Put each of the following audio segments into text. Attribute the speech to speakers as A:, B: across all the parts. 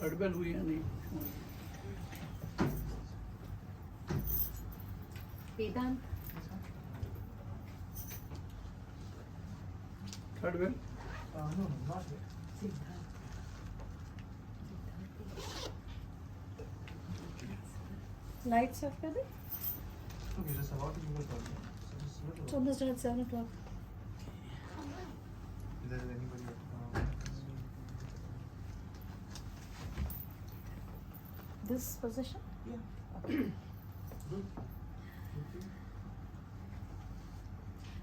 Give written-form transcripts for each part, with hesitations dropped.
A: गड़बड़ हुई है नहीं
B: Vedant
A: third bell
C: No, not yet.
B: Siddhant lights off कर दे
C: Okay, just about to give a call. So just let
B: So almost at 7 o'clock.
C: If there is anybody
B: This position?
C: yeah.
B: Okay.
C: Good.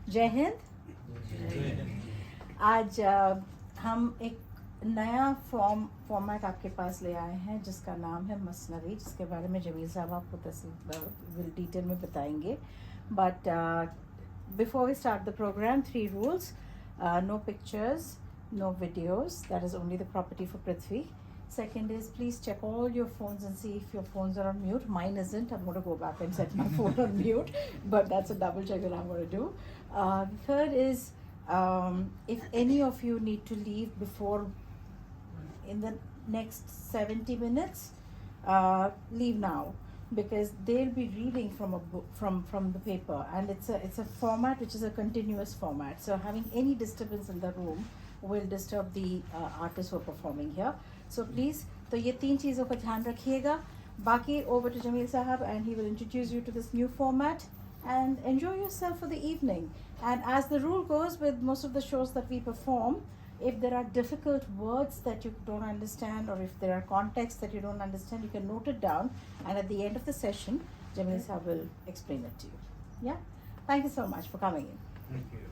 B: जय हिंद। आज हम एक नया फॉर्मेट आपके पास ले आए हैं जिसका नाम है मसनवी, जिसके बारे में जमील साहब आपको डिटेल में बताएंगे। But before we start the programme, 3 rules: no pictures, no videos, that is only the property for Prithvi. Second is, please check all your phones and see if your phones are on mute. Mine isn't. I'm going to go back and set my phone on mute, but that's a double check that I'm going to do. Third is, if any of you need to leave before in the next 70 minutes, leave now, because they'll be reading from a book, from the paper, and it's a format which is a continuous format. So having any disturbance in the room will disturb the artists who are performing here. So please, तो ये 3 चीज़ों का ध्यान रखिएगा. बाकी over to Jamil Sahab, and he will introduce you to this new format, and enjoy yourself for the evening. And as the rule goes with most of the shows that we perform, if there are difficult words that you don't understand, or if there are contexts that you don't understand, you can note it down, and at the end of the session, Jamil Sahab will explain it to you. Yeah? Thank you so much for coming in.
C: Thank you.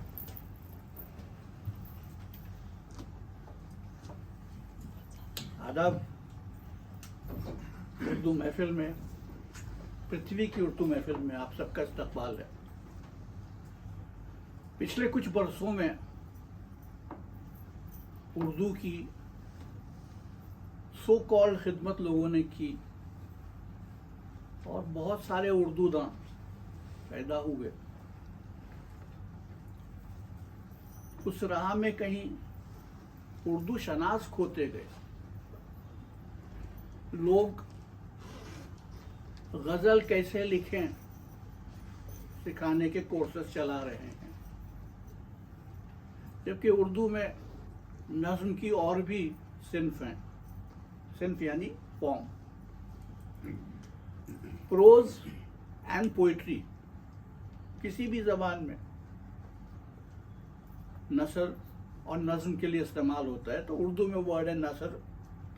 A: आदाब। उर्दू महफिल में, पृथ्वी की उर्दू महफिल में आप सबका इस्तकबाल है। पिछले कुछ बरसों में उर्दू की सो कॉल्ड खिदमत लोगों ने की, और बहुत सारे उर्दूदां पैदा हुए। उस राह में कहीं उर्दू शनास खोते गए। लोग गज़ल कैसे लिखें सिखाने के कोर्सेस चला रहे हैं, जबकि उर्दू में नज़्म की और भी सिन्फ हैं। सिन्फ यानी फॉर्म, प्रोज एंड पोइट्री। किसी भी ज़बान में नसर और नज़्म के लिए इस्तेमाल होता है, तो उर्दू में वर्ड है नसर,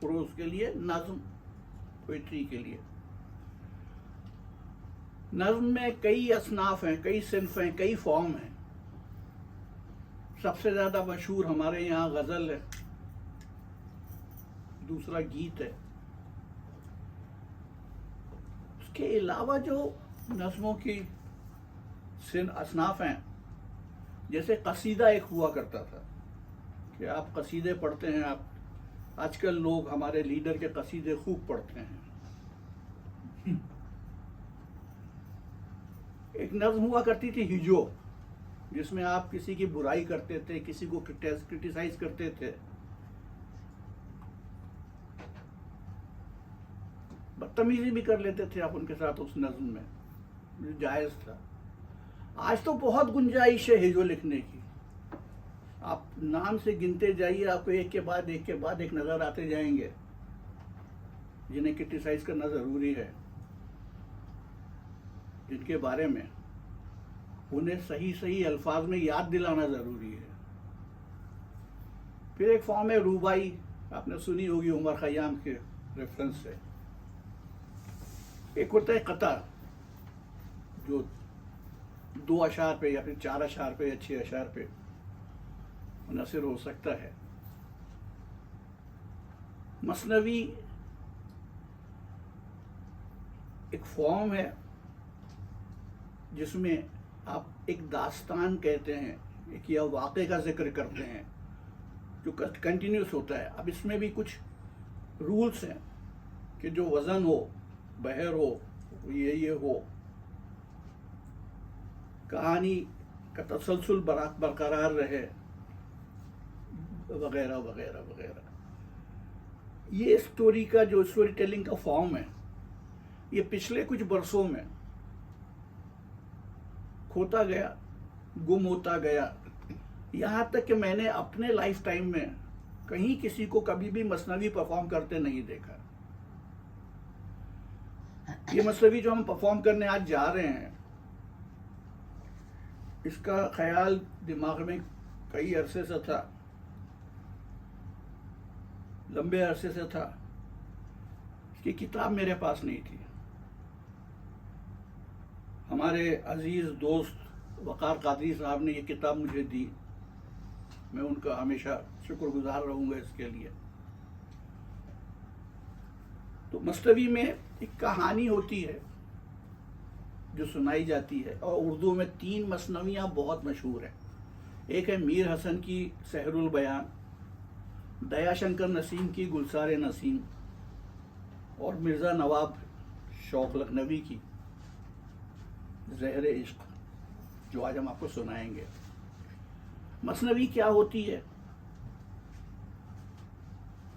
A: प्रोज के लिए, नज़्म पोइट्री के लिए। नज़्म में कई असनाफ हैं, कई सिन्फ हैं, कई फॉर्म हैं। सबसे ज़्यादा मशहूर हमारे यहाँ गज़ल है, दूसरा गीत है। उसके अलावा जो नज़्मों की असनाफ हैं, जैसे कसीदा एक हुआ करता था कि आप कसीदे पढ़ते हैं। आप आजकल लोग हमारे लीडर के कसीदे खूब पढ़ते हैं। एक नज़्म हुआ करती थी हिजो, जिसमें आप किसी की बुराई करते थे, किसी को क्रिटिसाइज करते थे, बदतमीजी भी कर लेते थे आप उनके साथ उस नज़्म में, जो जायज़ था। आज तो बहुत गुंजाइश है हिजो लिखने की। आप नाम से गिनते जाइए, आपको एक के बाद एक नज़र आते जाएंगे जिन्हें क्रिटिसाइज करना ज़रूरी है, जिनके बारे में उन्हें सही सही अल्फाज में याद दिलाना ज़रूरी है। फिर एक फॉर्म है रूबाई, आपने सुनी होगी उमर खयाम के रेफरेंस से। एक होता है कतार, जो 2 अशार पे या फिर 4 अशार पे या 6 अशार पे मुनहसर हो सकता है। मसनवी एक फॉर्म है जिसमें आप एक दास्तान कहते हैं, एक या वाक़े का जिक्र करते हैं, जो कंटिन्यूस होता है। अब इसमें भी कुछ रूल्स हैं कि जो वज़न हो, बहर हो, ये हो, कहानी का तसलसल बरकरार रहे, वगैरह वगैरह वगैरह। یہ اسٹوری کا جو اسٹوری ٹیلنگ کا فارم ہے یہ پچھلے کچھ برسوں میں کھوتا گیا، گم ہوتا گیا، یہاں تک کہ میں نے اپنے لائف ٹائم میں کہیں کسی کو کبھی بھی مثنوی پرفارم کرتے نہیں دیکھا. یہ مثنوی جو ہم پرفارم کرنے آج جا رہے ہیں اس کا خیال دماغ میں کئی عرصے سے تھا، لمبے عرصے سے تھا. اس کی کتاب میرے پاس نہیں تھی. ہمارے عزیز دوست وقار قادری صاحب نے یہ کتاب مجھے دی، میں ان کا ہمیشہ شکر گزار رہوں گا اس کے لیے. تو مثنوی میں ایک کہانی ہوتی ہے جو سنائی جاتی ہے، اور اردو میں 3 مثنویاں بہت مشہور ہیں. ایک ہے میر حسن کی سحر البیان، دیا شنکر نسیم کی گلزار نسیم، اور مرزا نواب شوق لکھنوی کی زہر عشق، جو آج ہم آپ کو سنائیں گے. مثنوی کیا ہوتی ہے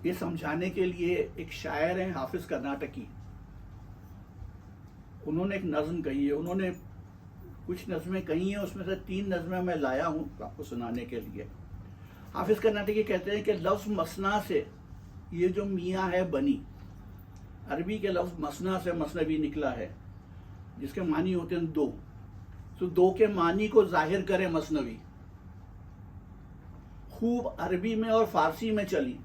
A: یہ سمجھانے کے لیے ایک شاعر ہیں حافظ کرناٹکی، انہوں نے ایک نظم کہی ہے. انہوں نے کچھ نظمیں کہی ہیں، اس میں سے 3 نظمیں میں لایا ہوں آپ کو سنانے کے لیے. حافظ کرناٹکی کہتے ہیں کہ لفظ مثنا سے یہ جو میاں ہے بنی، عربی کے لفظ مثنا سے مثنوی نکلا ہے جس کے معنی ہوتے ہیں 2. تو 2 کے معنی کو ظاہر کرے مثنوی. خوب عربی میں اور فارسی میں چلی،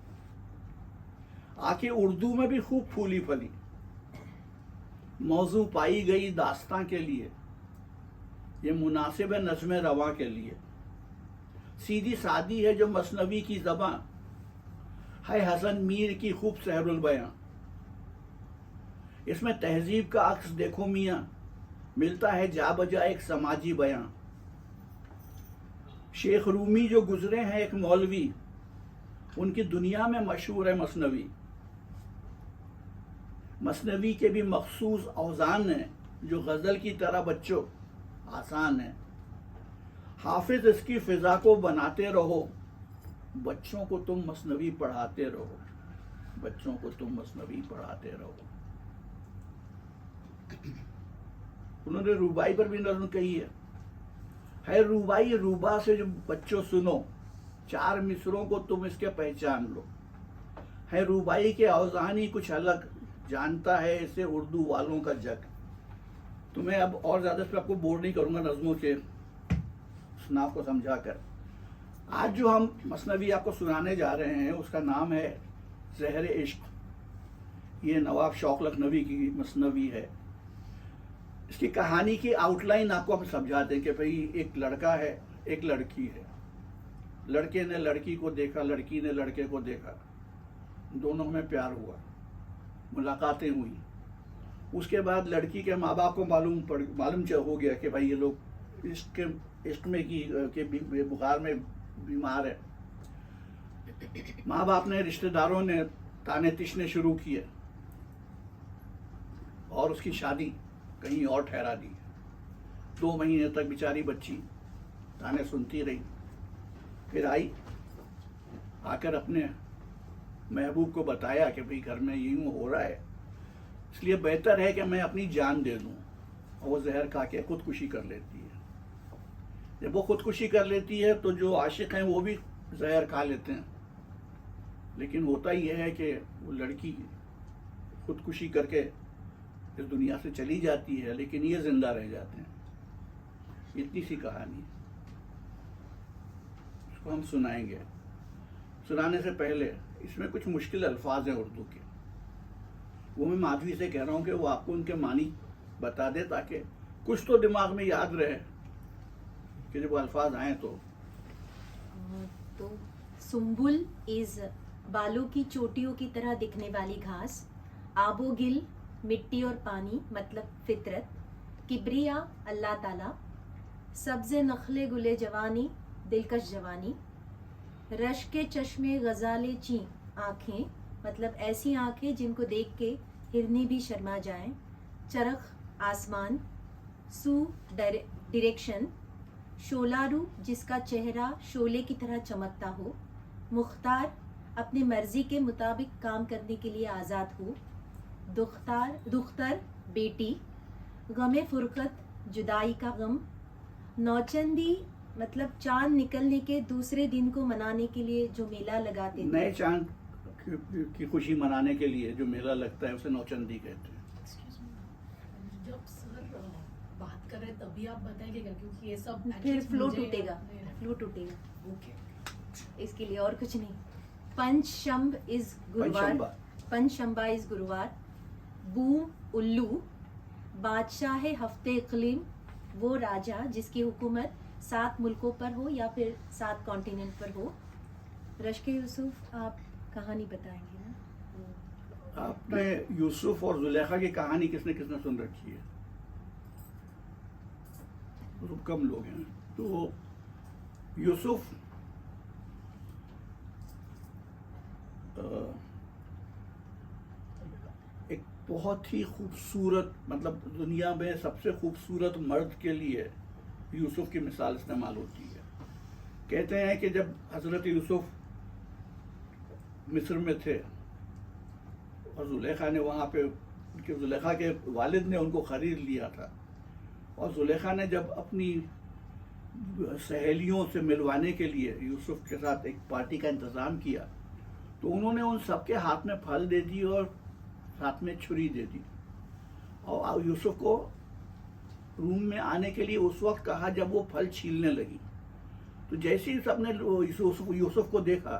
A: آکے اردو میں بھی خوب پھولی پھلی. موضوع پائی گئی داستاں کے لیے، یہ مناسب ہے نظم رواں کے لیے. سیدھی سادی ہے جو مثنوی کی زباں، ہے حسن میر کی خوب سحر البیاں. اس میں تہذیب کا عکس دیکھو میاں، ملتا ہے جا بجا ایک سماجی بیاں. شیخ رومی جو گزرے ہیں ایک مولوی، ان کی دنیا میں مشہور ہے مثنوی. مثنوی کے بھی مخصوص اوزان ہیں جو غزل کی طرح بچوں آسان ہیں. حافظ اس کی فضا کو بناتے رہو، بچوں کو تم مثنوی پڑھاتے رہو، بچوں کو تم مثنوی پڑھاتے رہو. انہوں نے روبائی پر بھی نظم کہی ہے روبائی روبا سے جو بچوں سنو، 4 مصروں کو تم اس کے پہچان لو. ہے روبائی کے اوزانی کچھ الگ، جانتا ہے اسے اردو والوں کا جگ. تو میں اب اور زیادہ اس پہ آپ کو بور نہیں کروں گا نظموں کے اصناف کو سمجھا کر. آج جو ہم مثنوی آپ کو سنانے جا رہے ہیں اس کا نام ہے زہر عشق. یہ نواب شوق لکھنوی کی مثنوی ہے. اس کی کہانی کی آؤٹ لائن آپ کو ہم سمجھاتے ہیں کہ بھئی ایک لڑکا ہے، ایک لڑکی ہے. لڑکے نے لڑکی کو دیکھا، لڑکی نے لڑکے کو دیکھا، دونوں میں پیار ہوا، ملاقاتیں ہوئی. اس کے بعد لڑکی کے ماں باپ کو معلوم ہو گیا کہ بھائی یہ لوگ عشق میں کہ بخار میں بیمار ہے. ماں باپ نے، رشتہ داروں نے تانے تشنے شروع کیے اور اس کی شادی کہیں اور ٹھہرا دی. 2 مہینے تک بیچاری بچی تانے سنتی رہی. پھر آ کر اپنے محبوب کو بتایا کہ بھئی گھر میں یوں ہو رہا ہے، اس لیے بہتر ہے کہ میں اپنی جان دے دوں. اور وہ زہر کھا کے خودکشی کر لیتی ہے. جب وہ خودکشی کر لیتی ہے تو جو عاشق ہیں وہ بھی زہر کھا لیتے ہیں. لیکن ہوتا یہ ہے کہ وہ لڑکی خودکشی کر کے اس دنیا سے چلی جاتی ہے، لیکن یہ زندہ رہ جاتے ہیں. اتنی سی کہانی ہے. اس کو ہم سنائیں گے. سنانے سے پہلے اس میں کچھ مشکل الفاظ ہیں اردو کے، وہ میں مادھوی سے کہہ رہا ہوں کہ وہ آپ کو ان کے معنی بتا دے تاکہ کچھ تو دماغ میں یاد رہے کہ جب وہ الفاظ آئیں تو.
D: سنبل از بالوں کی چوٹیوں کی طرح دکھنے والی گھاس. آب و گل مٹی اور پانی مطلب فطرت. کبریا اللہ تعالی. سبز نخل گل جوانی دلکش جوانی. رش کے چشمے غزال چیں آنکھیں مطلب ایسی آنکھیں جن کو دیکھ کے ہرنی بھی شرما جائیں. چرخ آسمان. سو ڈائریکشن. شولہ رو جس کا چہرہ شولے کی طرح چمکتا ہو. مختار اپنے مرضی کے مطابق کام کرنے کے لیے آزاد ہو. دختر بیٹی، غم فرقت جدائی کا غم، نوچندی مطلب چاند نکلنے کے دوسرے دن کو منانے کے لیے جو میلہ لگاتے تھے.
A: نئے چاند کی خوشی منانے کے لیے جو میلہ لگتا ہے اسے نوچندی کہتے ہیں.
E: جب سر بات کر رہے تبھی آپ بتائیں گے گا کیونکہ یہ سب
D: پھر فلو ٹوٹے گا.
E: اوکے.
D: اس کے لیے اور کچھ نہیں. پنچشمب از گروار. بوم الو، بادشاہ ہفتے اقلیم، وہ راجا جس کی حکومت 7 ملکوں پر ہو یا پھر 7 کانٹیننٹ پر ہو. رشک یوسف آپ کہانی بتائیں گے نا؟
A: آپ نے یوسف اور زلیخا کی کہانی کس نے سن رکھی ہے؟ کم لوگ ہیں. تو یوسف ایک بہت ہی خوبصورت، مطلب دنیا میں سب سے خوبصورت مرد کے لیے یوسف کی مثال استعمال ہوتی ہے. کہتے ہیں کہ جب حضرت یوسف مصر میں تھے اور زلیخا نے وہاں پہ، زلیخا کے والد نے ان کو خرید لیا تھا، اور زلیخا نے جب اپنی سہیلیوں سے ملوانے کے لیے یوسف کے ساتھ ایک پارٹی کا انتظام کیا تو انہوں نے ان سب کے ہاتھ میں پھل دے دی اور ساتھ میں چھری دے دی، اور یوسف کو روم میں آنے کے لیے اس وقت کہا جب وہ پھل چھیلنے لگی. تو جیسے ہی سب نے یوسف کو دیکھا،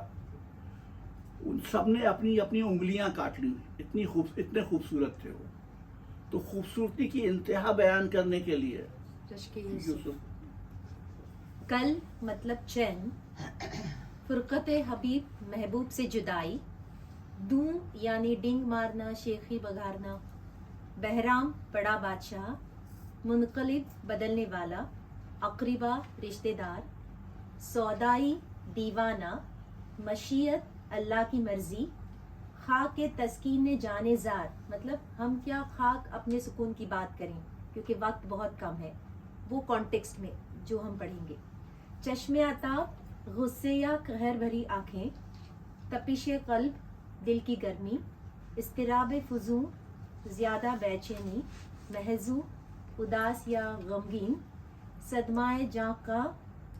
A: ان سب نے اپنی اپنی انگلیاں کاٹ لی. اتنے خوبصورت تھے وہ. تو خوبصورتی کی انتہا بیان کرنے کے لیے
D: رشک یوسف.
A: یوسف.
D: کل مطلب چین، فرقت حبیب محبوب سے جدائی، دوں یعنی ڈنگ مارنا، شیخی بگارنا، بہرام بڑا بادشاہ، منقلب بدلنے والا، اقربا رشتہ دار، سودائی دیوانہ، مشیت اللہ کی مرضی، خاک کے تسکین جانے زار، مطلب ہم کیا خاک اپنے سکون کی بات کریں کیونکہ وقت بہت کم ہے، وہ کانٹیکسٹ میں جو ہم پڑھیں گے. چشم عطاب، غصے یا قہر بھری آنکھیں، تپش قلب دل کی گرمی، اضطراب فزوں زیادہ بے چینی، محضو اداس یا غمگین، صدمہ جاں کا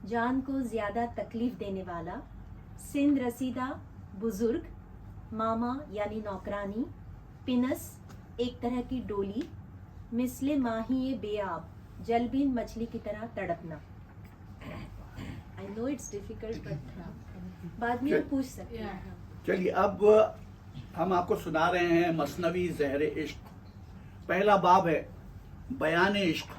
D: جان کو زیادہ تکلیف دینے والا، سندھ رسیدہ بزرگ، ماما یعنی نوکرانی، پنس ایک طرح کی ڈولی، مثل ماہی بے آب جلبین مچھلی کی طرح تڑپنا. I know it's difficult but بعد میں پوچھ سکتے ہیں.
A: چلیے اب ہم آپ کو سنا رہے ہیں مثنوی زہر عشق. پہلا باب ہے بیان عشق.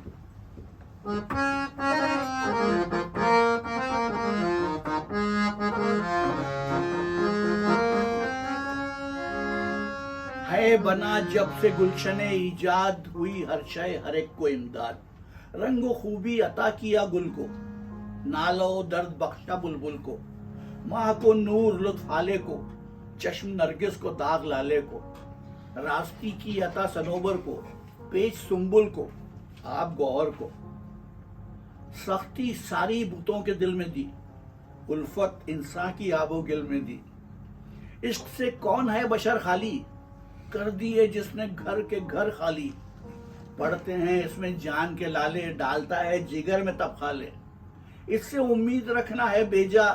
A: ہے بنا جب سے گلشن ایجاد، ہوئی ہر شے ہر ایک کو امداد. رنگ و خوبی عطا کیا گل کو، نالہ و درد بخشا بلبل کو. ماہ کو نور لطف حالے کو، چشم نرگس کو داغ لالے کو. راستی کی عطا صنوبر کو، پیچ سنبل کو، آب گوہر کو. سختی ساری بتوں کے دل میں دی، الفت انسان کی آب و گل میں دی. عشق سے کون ہے بشر خالی، کر دیے جس نے گھر کے گھر خالی. پڑھتے ہیں اس میں جان کے لالے، ڈالتا ہے جگر میں تب خالے. اس سے امید رکھنا ہے بیجا،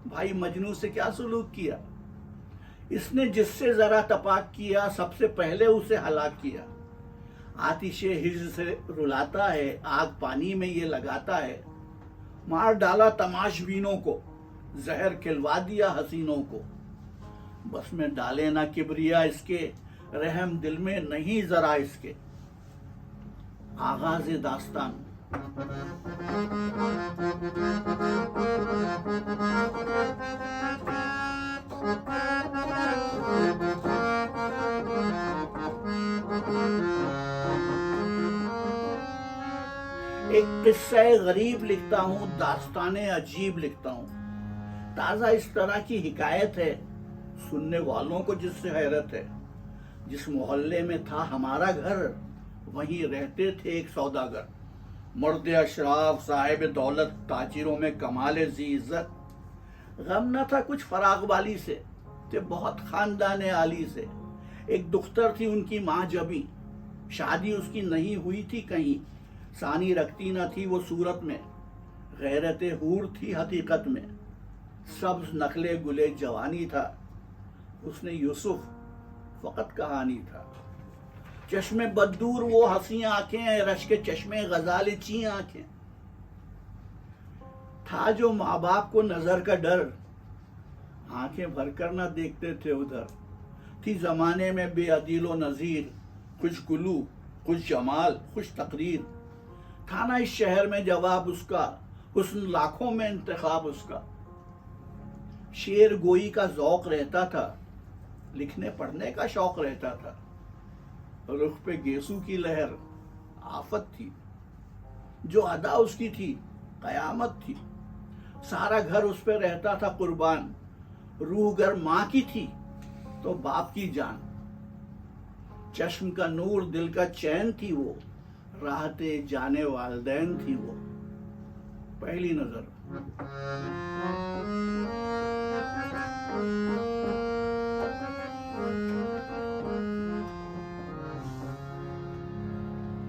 A: بھائی مجنوں سے کیا سلوک کیا. اس نے جس سے ذرا تپاک کیا، سب سے پہلے اسے ہلاک کیا. آتش ہجر سے رلاتا ہے، آگ پانی میں یہ لگاتا ہے. مار ڈالا تماش بینوں کو، زہر کھلوا دیا حسینوں کو. بس میں ڈالے نہ کبریا اس کے، رحم دل میں نہیں ذرا اس کے. آغاز داستان. ایک قصہ غریب لکھتا ہوں، داستان عجیب لکھتا ہوں. تازہ اس طرح کی حکایت ہے، سننے والوں کو جس سے حیرت ہے. جس محلے میں تھا ہمارا گھر، وہیں رہتے تھے ایک سوداگر. مرد اشراف صاحب دولت، تاجروں میں کمال ذی عزت. غم نہ تھا کچھ فراغ بالی سے، تھے بہت خاندان عالی سے. ایک دختر تھی ان کی ماں جبی, شادی اس کی نہیں ہوئی تھی کہیں, ثانی رکھتی نہ تھی وہ صورت میں, غیرت حور تھی حقیقت میں, سبز نخلے گلے جوانی تھا, اس نے یوسف فقط کہانی تھا. چشم بددور وہ ہنسی آنکھیں, رشک چشمے غزال چی آنکھیں, تھا جو ماں باپ کو نظر کا ڈر, آنکھیں بھر کر نہ دیکھتے تھے ادھر. تھی زمانے میں بے عدیل و نظیر, خوش گلو خوش جمال خوش تقریر. تھا نا اس شہر میں جواب اس کا, حسن لاکھوں میں انتخاب اس کا. شعر گوئی کا ذوق رہتا تھا, لکھنے پڑھنے کا شوق رہتا تھا. رخ پہ گیسو کی لہر آفت تھی, جو ادا اس کی تھی قیامت تھی. سارا گھر اس پہ رہتا تھا قربان, روح گر ماں کی تھی تو باپ کی جان. چشم کا نور دل کا چین تھی وہ, راحت جانے والدین تھی وہ. پہلی نظر.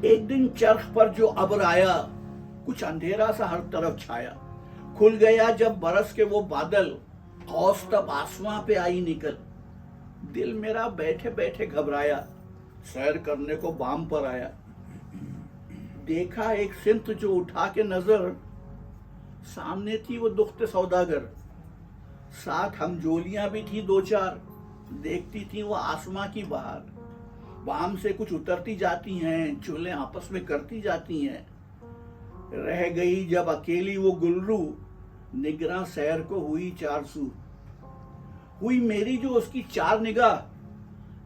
A: ایک دن چرخ پر جو ابر آیا, کچھ اندھیرا سا ہر طرف چھایا. کھل گیا جب برس کے وہ بادل, قوس تب آسماں پہ آئی نکل. دل میرا بیٹھے بیٹھے گھبرایا, سیر کرنے کو بام پر آیا. دیکھا ایک سمت جو اٹھا کے نظر, سامنے تھی وہ دخت سوداگر. ساتھ ہم جولیاں بھی تھی دو چار, دیکھتی تھی وہ آسماں کی بہار. بام سے کچھ اترتی جاتی ہیں, چولیں آپس میں کرتی جاتی ہیں. رہ گئی جب اکیلی وہ گلرو, نگراں سیر کو ہوئی چار سو. ہوئی میری جو اس کی چار نگاہ,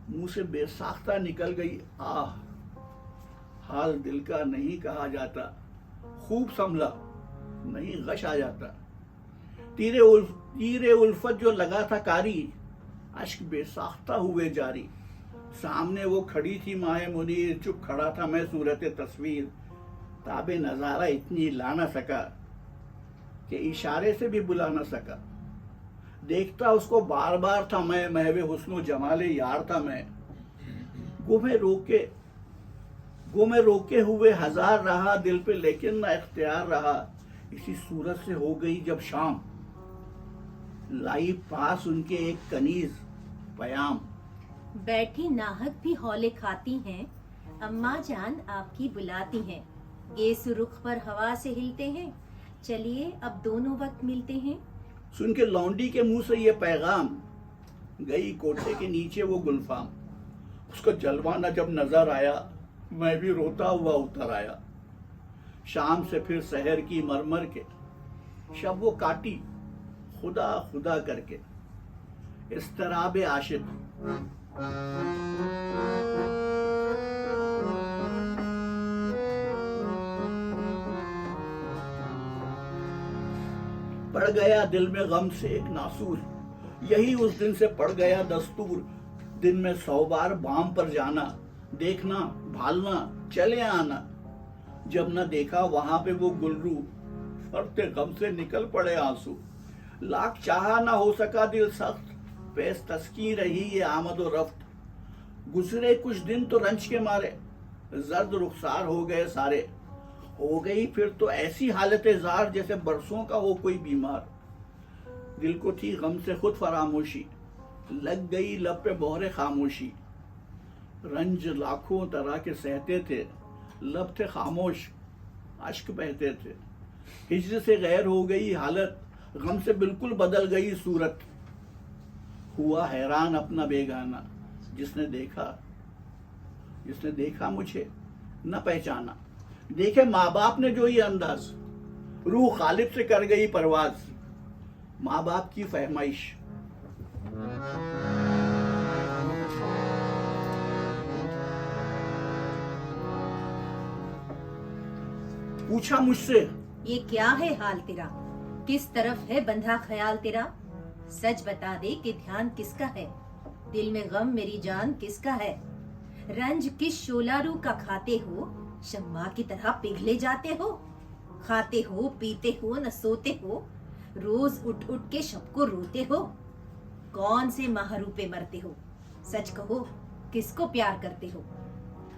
A: منہ سے بے ساختہ نکل گئی آہ. حال دل کا نہیں کہا جاتا, خوب سنبھلا نہیں غش آ جاتا. تیر الفت جو لگا تھا کاری, اشک بے ساختہ ہوئے جاری. سامنے وہ کھڑی تھی ماہ منیر, چپ کھڑا تھا میں صورت تصویر. تاب نظارہ اتنی لا نہ سکا کہ اشارے سے بھی بلا نہ سکا. دیکھتا اس کو بار بار تھا میں, محو حسن و جمال یار تھا میں. گو میں روکے ہوئے ہزار رہا دل پہ, لیکن نہ اختیار رہا. اسی صورت سے ہو گئی جب شام, لائی پاس ان کے ایک کنیز پیام.
D: بیٹھی ناہک بھی ہولے کھاتی ہیں, اماں جان آپ کی بلاتی ہیں. گیس رخ پر ہوا سے ہلتے ہیں, چلیے اب دونوں وقت ملتے ہیں.
A: سن کے لونڈی کے منہ سے یہ پیغام, گئی کوٹھے کے نیچے وہ گلفام. اس کا جلوہ جب نظر آیا, میں بھی روتا ہوا اتر آیا. شام سے پھر سحر کی مرمر کے, شب وہ کاٹی خدا خدا کر کے. اضطراب عاشق. پڑ گیا دل میں غم سے ایک ناسور, یہی اس دن سے پڑ گیا دستور. دن میں 100 بار بام پر جانا, دیکھنا بھالنا چلے آنا. جب نہ دیکھا وہاں پہ وہ گلرو, فرتے غم سے نکل پڑے آنسو. لاکھ چاہا نہ ہو سکا دل سخت, پیس تسکین رہی یہ آمد و رفت. گزرے کچھ دن تو رنج کے مارے, زرد رخسار ہو گئے سارے. ہو گئی پھر تو ایسی حالت زار, جیسے برسوں کا ہو کوئی بیمار. دل کو تھی غم سے خود فراموشی, لگ گئی لب پہ مہر خاموشی. رنج لاکھوں طرح کے سہتے تھے, لب تھے خاموش اشک بہتے تھے. ہجر سے غیر ہو گئی حالت, غم سے بالکل بدل گئی صورت. ہوا حیران اپنا بیگانہ, جس نے دیکھا مجھے نہ پہچانا. دیکھے ماں باپ نے جو یہ انداز, روح غالب سے کر گئی پرواز. ماں باپ کی فہمائش. پوچھا مجھ سے,
D: یہ کیا ہے حال تیرا, کس طرف ہے بندھا خیال تیرا. سچ بتا دے کہ دھیان کس کا ہے, دل میں غم میری جان کس کا ہے. رنج کس شولا رو کا کھاتے ہو, شمع کی طرح پگھلے جاتے ہو. کھاتے ہو پیتے ہو نہ سوتے ہو, روز اٹھ اٹھ کے شب کو روتے ہو. कौन से महारू पे मरते हो? सच कहो, किसको प्यार करते हो?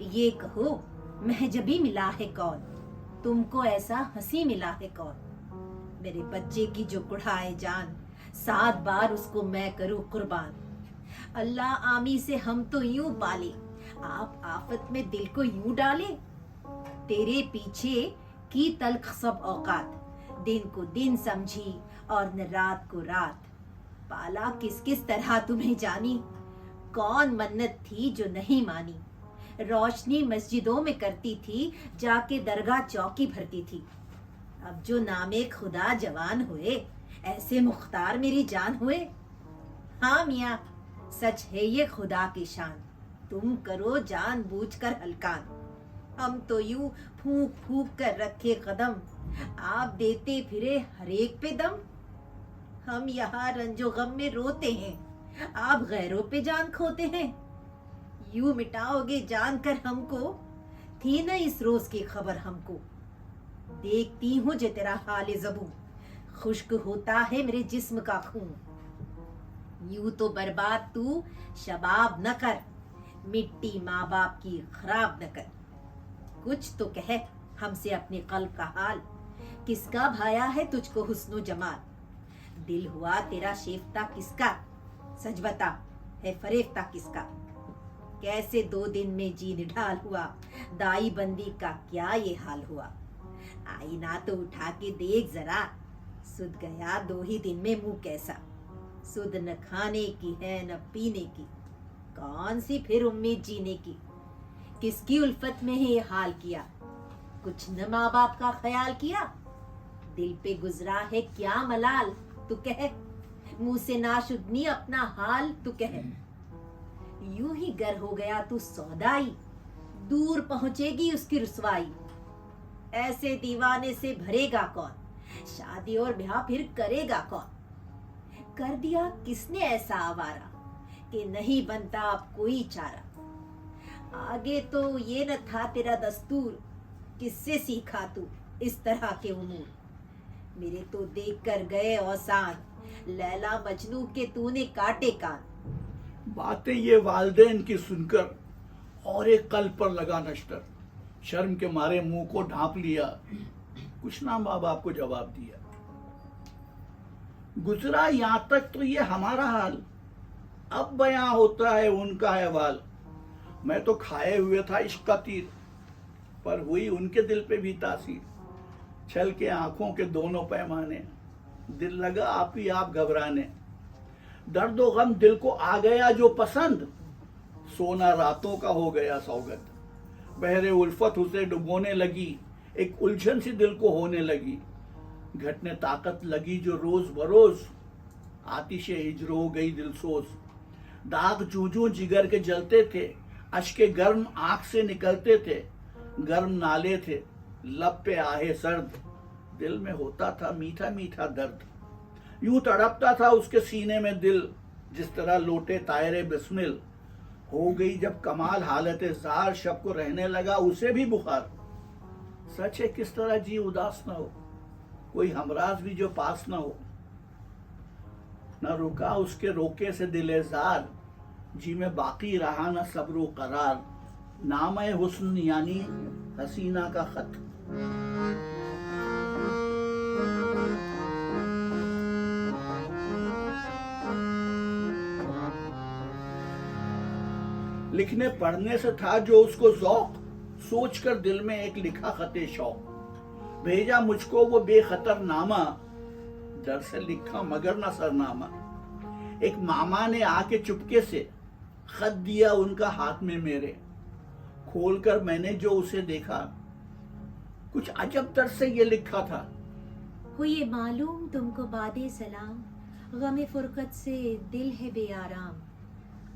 D: ये कहो, महजबी मिला है कौन? तुमको ऐसा हंसी मिला है कौन? मेरे बच्चे की जो कुढ़ाए जान, 7 बार उसको मैं करूं कुर्बान। अल्लाह आमी से हम तो यूं पाले, आप आफत में दिल को यूं डाले। तेरे पीछे की तल्ख सब औकात, दिन को दिन समझी और न रात को रात। पाला किस किस तरह तुम्हें जानी, कौन मन्नत थी जो नहीं मानी। रोशनी मस्जिदों में करती थी, जाके दरगाह चौकी भरती थी। अब जो नामे खुदा जवान हुए, ऐसे मुख्तार मेरी जान हुए। हाँ मियाँ, सच है ये खुदा की शान, तुम करो जान बूझ कर हलकान। हम तो यूं फूंक फूंक कर रखे कदम, आप देते फिरे हर एक पे दम। हम यहाँ रंजो गम में रोते हैं, आप गैरों पे जान खोते हैं। यूं मिटाओगे जान कर हमको, थी न इस रोज की खबर हमको। देखती हूँ जे तेरा हाल ज़बू, खुश्क होता है मेरे जिस्म का खून। यूं तो बर्बाद तू शबाब न कर, मिट्टी माँ बाप की खराब न कर। कुछ तो कह हमसे अपने कल्ब का हाल, किसका भाया है तुझको हुस्नो जमाल। दिल हुआ तेरा शेफ्ता किसका, सच बता है फरेफ्ता किसका। कैसे 2 दिन में जी निढाल हुआ, दाई बंदी का क्या ये हाल हुआ। आईना तो उठा के देख जरा, सुध गया 2 ही दिन में मुंह कैसा। सुध न खाने की है न पीने की, कौन सी फिर उम्मीद जीने की। किसकी उल्फत में है ये हाल किया, कुछ न माँ बाप का ख्याल किया। दिल पे गुजरा है क्या मलाल, तू कह मुंह से ना शुद्धनी अपना हाल तू कह। यूं ही गर हो गया तू सौदाई, दूर पहुंचेगी उसकी रुसवाई। ऐसे दीवाने से भरेगा कौन, शादी और ब्याह फिर करेगा कौन। कर दिया किसने ऐसा आवारा, कि नहीं बनता अब कोई चारा। आगे तो ये न था तेरा दस्तूर, किससे सीखा तू इस तरह के उमूर। मेरे तो देख कर गए औसान, लैला मजनू के तूने काटे कान।
A: बातें ये वालदेन की सुनकर और एक कल्ब पर लगा नश्तर। शर्म के मारे मुंह को ढांप लिया, कुछ ना माँ बाप को जवाब दिया। गुजरा यहाँ तक तो ये हमारा हाल, अब बयां होता है उनका अहवाल। मैं तो खाए हुए था इश्क का तीर, पर हुई उनके दिल पे भी तासीर। छल के आंखों के दोनों पैमाने, दिल लगा आप ही आप घबराने। दर्द व गम दिल को आ गया जो पसंद, सोना रातों का हो गया सौगंध। बहरे उल्फत उसे डुबोने लगी, एक उलझन सी दिल को होने लगी। घटने ताकत लगी जो रोज बरोज, आतिशे हिज्र हो गई दिलसोज। दाग जूझू जिगर के जलते थे, अश्के गर्म आंख से निकलते थे। गर्म नाले थे लब पे आहे सर्द, दिल में होता था मीठा मीठा दर्द। यूं तड़पता था उसके सीने में दिल, जिस तरह लोटे तायरे बिस्मिल। हो गई जब कमाल हालत जार, शब को रहने लगा उसे भी बुखार। सच है किस तरह जी उदास न हो, कोई हमराज भी जो पास न हो। न रुका उसके रोके से दिले जार, जी में बाकी रहा न सब्र करार। नाम है हुस्न यानी हसीना का खत। लिखने पढ़ने से था जो उसको ज़ौक, सोच कर दिल में एक लिखा खते शौक। भेजा मुझको वो बेखतर नामा, डर से लिखा मगर ना सरनामा। एक मामा ने आके चुपके से खत दिया उनका हाथ में मेरे। खोलकर मैंने जो उसे देखा, कुछ अजब दर्द से ये लिखा था।
D: हो ये मालूम तुमको बादे सलाम, गमे फुरकत से दिल है बेआराम।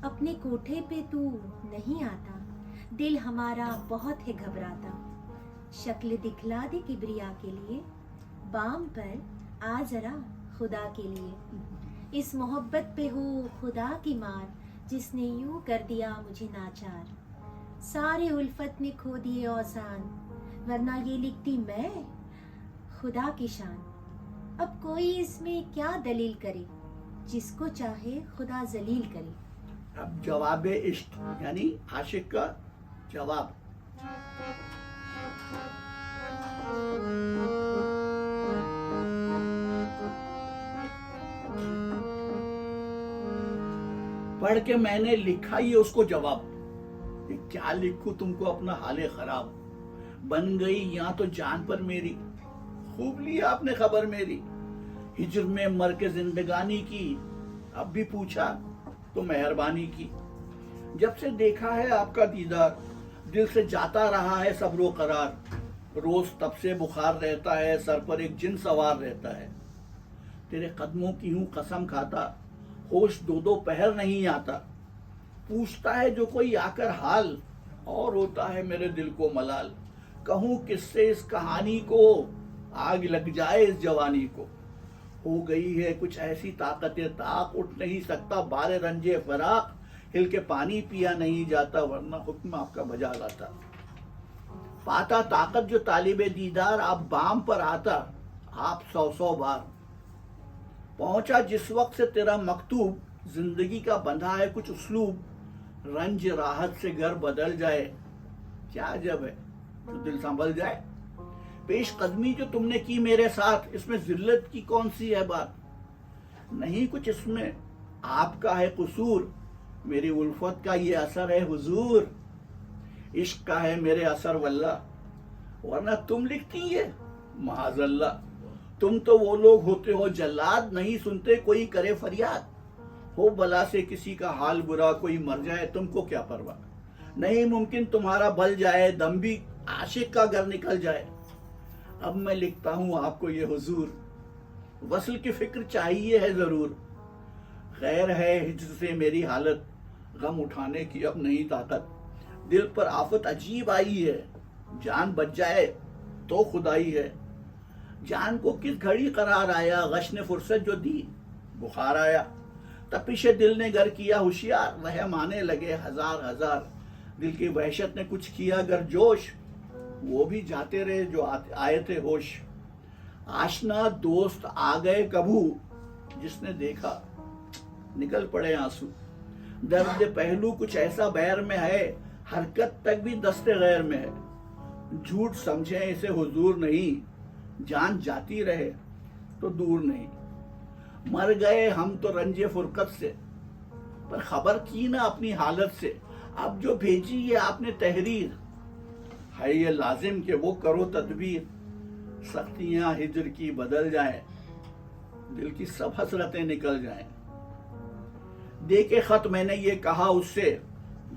D: अपने कोठे पे तू नहीं आता, दिल हमारा बहुत है घबराता। शक्ल दिखला दे किबरिया के लिए, बाम पर आ जरा खुदा के लिए। इस मोहब्बत पे हो खुदा की मार, जिसने यूं कर दिया मुझे नाचार। सारे उल्फत ने खो दिए औसान, वरना ये लिखती मैं खुदा की शान। अब कोई इसमें क्या दलील करे, जिसको चाहे खुदा जलील करे.
A: अब जवाब इश्क यानी आशिक का जवाब. पढ़ के मैंने लिखा ही उसको जवाब. ये क्या लिखूं तुमको अपना हाले खराब. बन गई यहाँ तो जान पर मेरी, खूब लिया आपने खबर मेरी. हिज्र में मर के जिंदगानी की, अब भी पूछा तो मेहरबानी की. जब से देखा है आपका दीदार, दिल से जाता रहा है सब्रो करार. रोज तब से बुखार रहता है, सर पर एक जिन सवार रहता है. तेरे कदमों की हूँ कसम खाता, होश दो दो पहर नहीं आता. पूछता है जो कोई आकर हाल, और होता है मेरे दिल को मलाल. कहूँ किससे इस कहानी को, आग लग जाए इस जवानी को. हो गई है कुछ ऐसी ताकत ताक, उठ नहीं सकता बारे रंजे फराक. हिल के पानी पिया नहीं जाता, वरना हुक्म आपका बजा लाता. पाता ताकत जो तालिबे दीदार, आप बाम पर आता आप 100 बार. पहुंचा जिस वक्त से तेरा मकतूब, जिंदगी का बंधा है कुछ उसलूब. रंज राहत से घर बदल जाए, क्या जब है तो दिल संभल जाए. पेश कदमी जो तुमने की मेरे साथ, इसमें जिल्लत की कौन सी है बात. नहीं कुछ इसमें आपका है कसूर, मेरी उल्फत का ये असर है हुजूर. इश्क का है मेरे असर वल्ला, वरना तुम लिखती है माजल्ला. तुम तो वो लोग होते हो जल्लाद, नहीं सुनते कोई करे फरियाद. हो बला से किसी का हाल बुरा, कोई मर जाए तुमको क्या परवाह. नहीं मुमकिन तुम्हारा बल जाए, दम भी आशिक का घर निकल जाए. अब मैं लिखता हूँ आपको ये हुजूर, वसल की फिक्र चाहिए है जरूर. खैर है हिज्र से मेरी हालत, गम उठाने की अब नहीं ताकत. दिल पर आफत अजीब आई है, जान बच जाए तो खुदाई है. जान को किस घड़ी करार आया, गश ने फुर्सत जो दी बुखार आया. तपिशे दिल ने गर किया होशियार, वह आने लगे हजार हजार. दिल की वहशत ने कुछ किया गर जोश, वो भी जाते रहे जो आए थे होश. आशना दोस्त आ गए कबू, जिसने देखा निकल पड़े आंसू. दर्द पहलू कुछ ऐसा बैर में है, हरकत तक भी दस्ते गैर में है. झूठ समझे इसे हुजूर नहीं, जान जाती रहे तो दूर नहीं. मर गए हम तो रंजे फुरकत से, पर खबर की ना अपनी हालत से. अब जो भेजी ये आपने तहरीर, है ये लाजिम कि वो करो तदबीर. सख्तियां हिज्र की बदल जाएं, दिल की सब हसरतें निकल जाएं. दे के खत मैंने ये कहा उससे,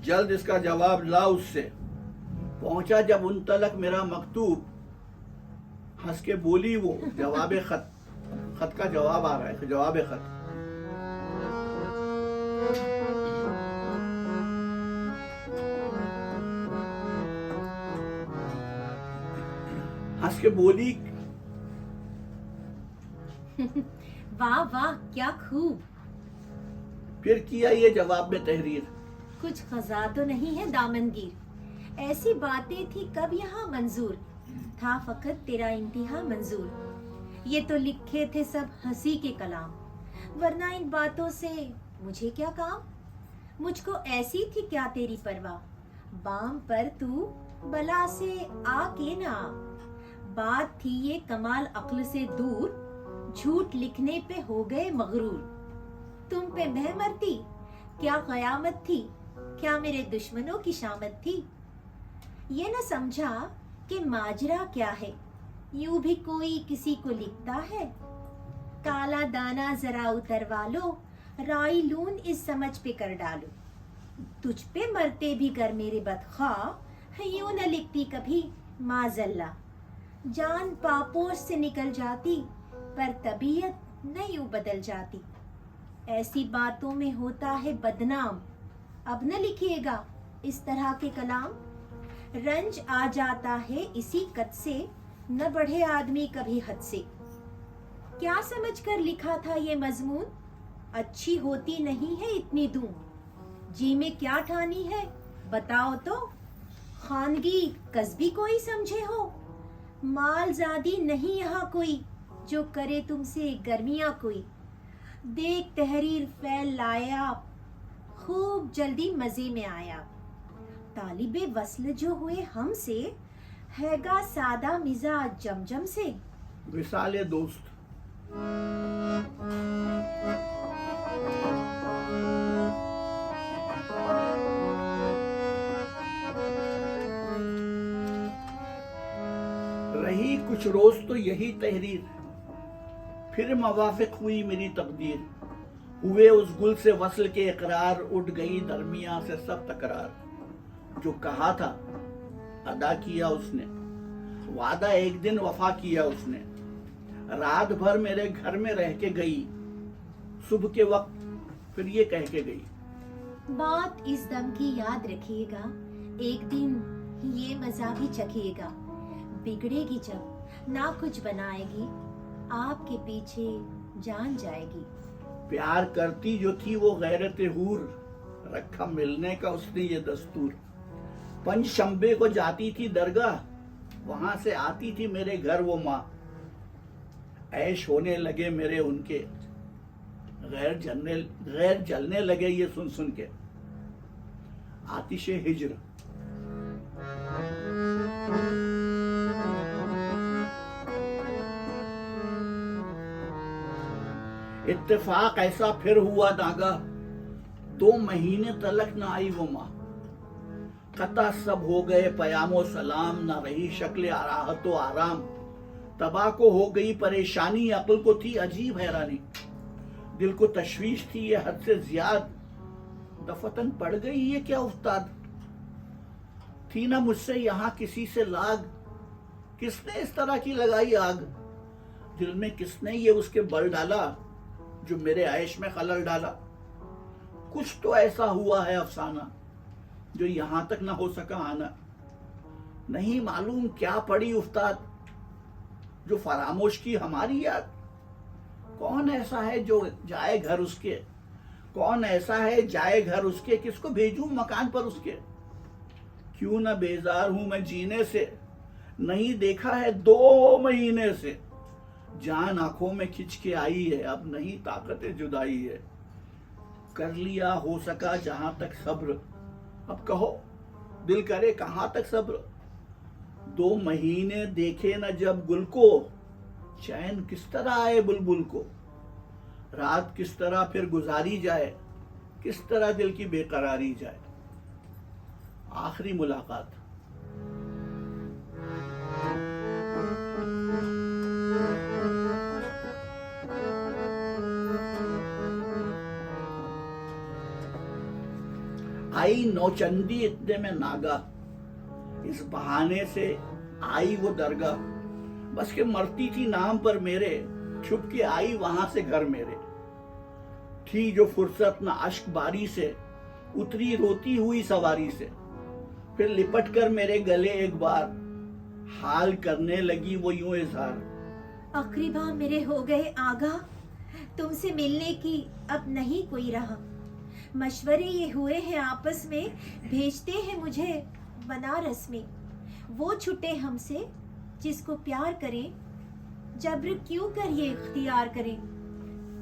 A: जल्द इसका जवाब ला उससे. पहुंचा जब उन तलक मेरा मकतूब, हंस के बोली वो जवाब खत. खत का जवाब आ रहा है, जवाब खत. हंस के बोली
D: वाह वाह क्या खूब.
A: फिर किया ये जवाब में तहरीर.
D: कुछ खजा तो नहीं है दामनगीर, ऐसी बातें थी कब यहाँ मंजूर. था फकत तेरा इंतहा मंजूर, ये तो लिखे थे सब हंसी के कलाम. वरना इन बातों से मुझे क्या काम. मुझको ऐसी थी क्या तेरी परवाह, बाम पर तू बला से आके ना. बात थी ये कमाल अक्ल से दूर, झूठ लिखने पे हो गए मगरूर. तुम पे मैं मरती क्या कयामत थी, क्या मेरे दुश्मनों की शामत थी. ये न समझा कि माजरा क्या है, यूं भी कोई किसी को लिखता है. काला दाना जरा उतरवा लो, राई लून इस समझ पे कर डालो. तुझ पे मरते भी कर मेरे बदख्वाह, यूं न लिखती कभी माजल्ला. जान पापोश से निकल जाती, पर तबीयत न यूं बदल जाती. ऐसी बातों में होता है बदनाम, अब न लिखिएगा इस तरह के कलाम. रंज आ जाता है इसी कद से, न बढ़े आदमी कभी हद से. क्या समझकर लिखा था ये मजमून, अच्छी होती नहीं है इतनी दूं. जी में क्या ठानी है बताओ तो, खानगी कस्बी कोई समझे हो. मालजादी नहीं यहाँ कोई, जो करे तुमसे गर्मियां कोई. देख तहरीर फैल लाया, खूब जल्दी मजे में आया। तालिबे वस्ल जो हुए हमसे, हैगा सादा मिजाज जमजम से।
A: विसाले दोस्त। रही कुछ रोज तो यही तहरीर, फिर मवाफिक हुई मेरी तकदीर। हुए उस गुल से वस्ल के इकरार, उठ गई दरमिया से सब तकरार। जो कहा था अदा किया उसने, वादा एक दिन वफा किया उसने। रात भर मेरे घर में रह के गई, सुबह के वक्त फिर ये कह के गई।
D: बात इस दम की याद रखिएगा, एक दिन ये मजा भी चखिएगा। बिगड़ेगी जब ना कुछ बनाएगी, आपके पीछे जान जाएगी।
A: प्यार करती जो थी वो गैरत हूर, रखा मिलने का उसने ये दस्तूर। पंचशंबे को जाती थी दरगाह, वहां से आती थी मेरे घर वो माँ। ऐश होने लगे मेरे उनके, गैर जलने लगे ये सुन सुन के। आतिशे हिज्र। इत्तेफाक ऐसा फिर हुआ नागा, 2 महीने तलक न आई वो माँ। कता सब हो गए पयामो सलाम, न रही शक्ल राहतो आराम। तबाह को हो गई परेशानी, अक्ल को थी अजीब हैरानी। दिल को तशवीश थी ये हद से ज्याद, दफतन पड़ गई ये क्या उस्ताद। थी ना मुझसे यहाँ किसी से लाग, किसने इस तरह की लगाई आग। दिल में किसने ये उसके बल डाला, जो मेरे ऐश में खलल डाला। कुछ तो ऐसा हुआ है अफसाना, जो यहां तक ना हो सका आना। नहीं मालूम क्या पड़ी उस्ताद, जो फरामोश की हमारी याद। कौन ऐसा है जो जाए घर उसके, कौन ऐसा है जाए घर उसके। किसको भेजूं मकान पर उसके। क्यों ना बेजार हूं मैं जीने से, नहीं देखा है 2 महीने से। जान आंखों में खिंच के आई है, अब नहीं ताकत जुदाई है। कर लिया हो सका जहां तक सब्र, अब कहो दिल करे कहां तक सब्र। 2 महीने देखे न जब गुल को, चैन किस तरह आए बुलबुल को। रात किस तरह फिर गुजारी जाए, किस तरह दिल की बेकरारी जाए। आखिरी मुलाकात। आई नौचंदी इतने में नागा, इस बहाने से आई वो दरगाह। बस के मरती थी नाम पर मेरे, छुप के आई वहां से घर मेरे। थी जो फुर्सत न अश्क बारी से, उतरी रोती हुई सवारी से। फिर लिपट कर मेरे गले एक बार, हाल करने लगी वो यूं इजहार।
D: अकरीबा मेरे हो गए आगा, तुमसे मिलने की अब नहीं कोई राह। मशवरे ये हुए हैं आपस में, भेजते हैं मुझे बनारस में। वो छुटे हमसे जिसको प्यार करें, जब्र क्यों कर ये इख्तियार करें।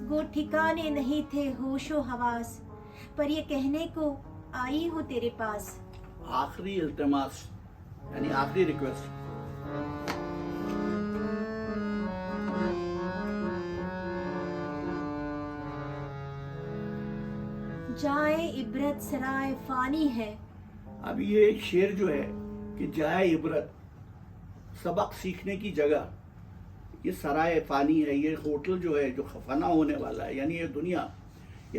D: गो ठिकाने नहीं थे होशो हवास, पर ये कहने को आई हूँ तेरे पास।
A: आखिरी इल्तिमास यानी आखिरी रिक्वेस्ट।
D: जाए इबरत सराय फानी है।
A: अब ये एक शेर जो है कि जाए इबरत, सबक सीखने की जगह, ये सराय फानी है। ये होटल जो है जो फना होने वाला है, यानी ये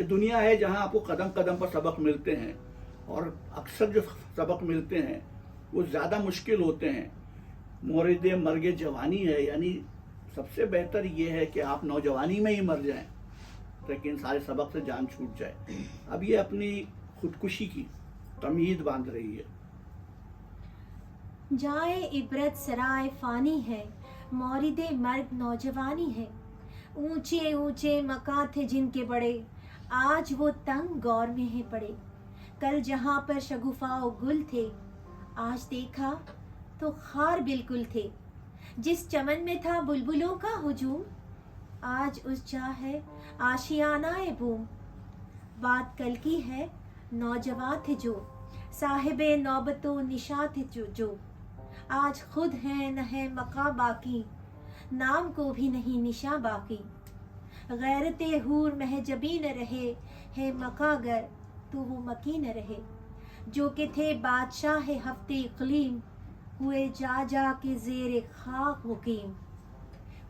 A: दुनिया है जहां आपको कदम कदम पर सबक मिलते हैं। और अक्सर जो सबक मिलते हैं वो ज़्यादा मुश्किल होते हैं। मोरिद मर्गे जवानी है, यानी सबसे बेहतर ये है कि आप नौजवानी में ही मर जाएं, लेकिन सारे सबक से जान छूट जाए। अब ये अपनी खुदकुशी की तमीद बांध रही है।
D: जाए इबरत सराय फानी है, मौरिदे मर्ग नौजवानी है। ऊंचे ऊंचे मकान थे जिनके बड़े, आज वो तंग गौर में है पड़े। कल जहां पर शगुफाओ गुल थे, आज देखा तो खार बिल्कुल थे। जिस चमन में था बुलबुलों का हुजूम, आज उस जा है आशियानाए बूम। बात कल की है नौजवान थे जो, साहिबे नौबतो निशा थे जो आज खुद है न है मका बाकी, नाम को भी नहीं निशा बाकी। गैरते हूर महजबी न रहे, है मकागर तो वो मकी न रहे। जो कि थे बादशाह हफ्ते इक़लीम, हुए जा जा के ज़ेरे खाक मुकीम।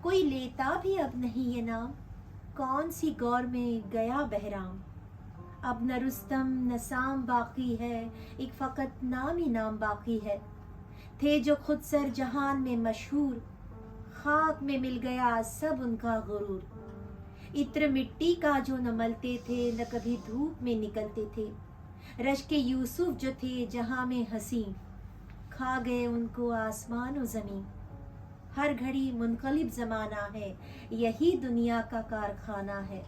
D: कोई लेता भी अब नहीं ये नाम, कौन सी गौर में गया बहराम। अब न रुस्तम न साम बाकी है, एक फ़कत नाम ही नाम बाकी है। थे जो खुद सर जहान में मशहूर, खाक में मिल गया सब उनका गुरूर। इत्र मिट्टी का जो न मलते थे, न कभी धूप में निकलते थे। रश्के यूसुफ जो थे जहां में हंसी, खा गए उनको आसमान और ज़मीन। हर घड़ी मुनक़लिब ज़माना है, यही दुनिया का कारखाना है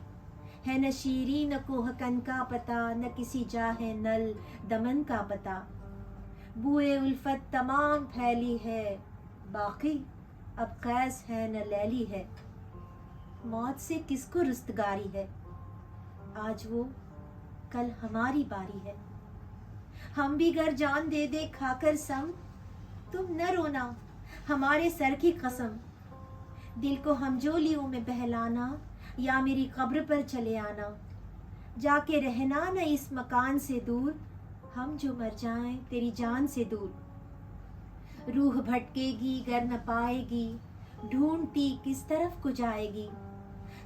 D: न शीरी न कोहकन का पता, न किसी जा है नल दमन का पता। बुए उल्फत तमाम फैली है, बाकी अब कैस है न लैली है। मौत से किसको रुस्तगारी है, आज वो कल हमारी बारी है। हम भी घर जान दे दे खाकर सम, तुम न रोना हमारे सर की कसम। दिल को हमजोलियों में बहलाना, या मेरी कब्र पर चले आना। जाके रहना न इस मकान से दूर, हम जो मर जाएं तेरी जान से दूर। रूह भटकेगी गर न पाएगी, ढूंढती किस तरफ को जाएगी।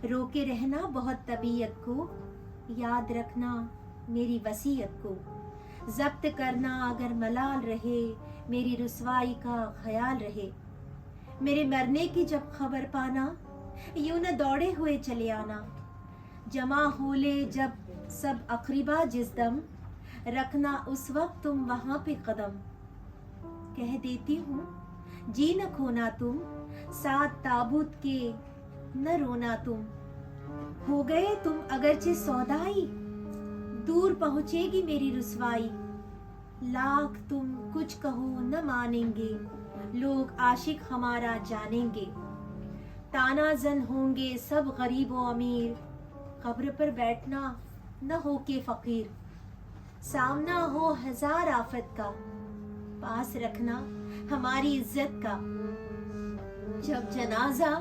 D: रोके रहना बहुत तबीयत को, याद रखना मेरी वसीयत को। जब्त करना अगर मलाल रहे, मेरी रुसवाई का ख्याल रहे। मेरे मरने की जब खबर पाना, यूं न दौड़े हुए चले आना। जमा हो ले जब सब अक़रीबा जिस दम, रखना उस वक्त तुम वहाँ पे कदम। कह देती हूँ जी न खोना तुम, साथ ताबूत के न रोना तुम। हो गए तुम अगरचे सौदाई, दूर पहुँचेगी मेरी रुसवाई। लाख तुम कुछ कहो न मानेंगे, लोग आशिक हमारा जानेंगे। ताना जन होंगे सब गरीब व अमीर, कब्र पर बैठना न हो के फकीर। सामना हो हजार आफत का, पास रखना हमारी इज्जत का। जब जनाजा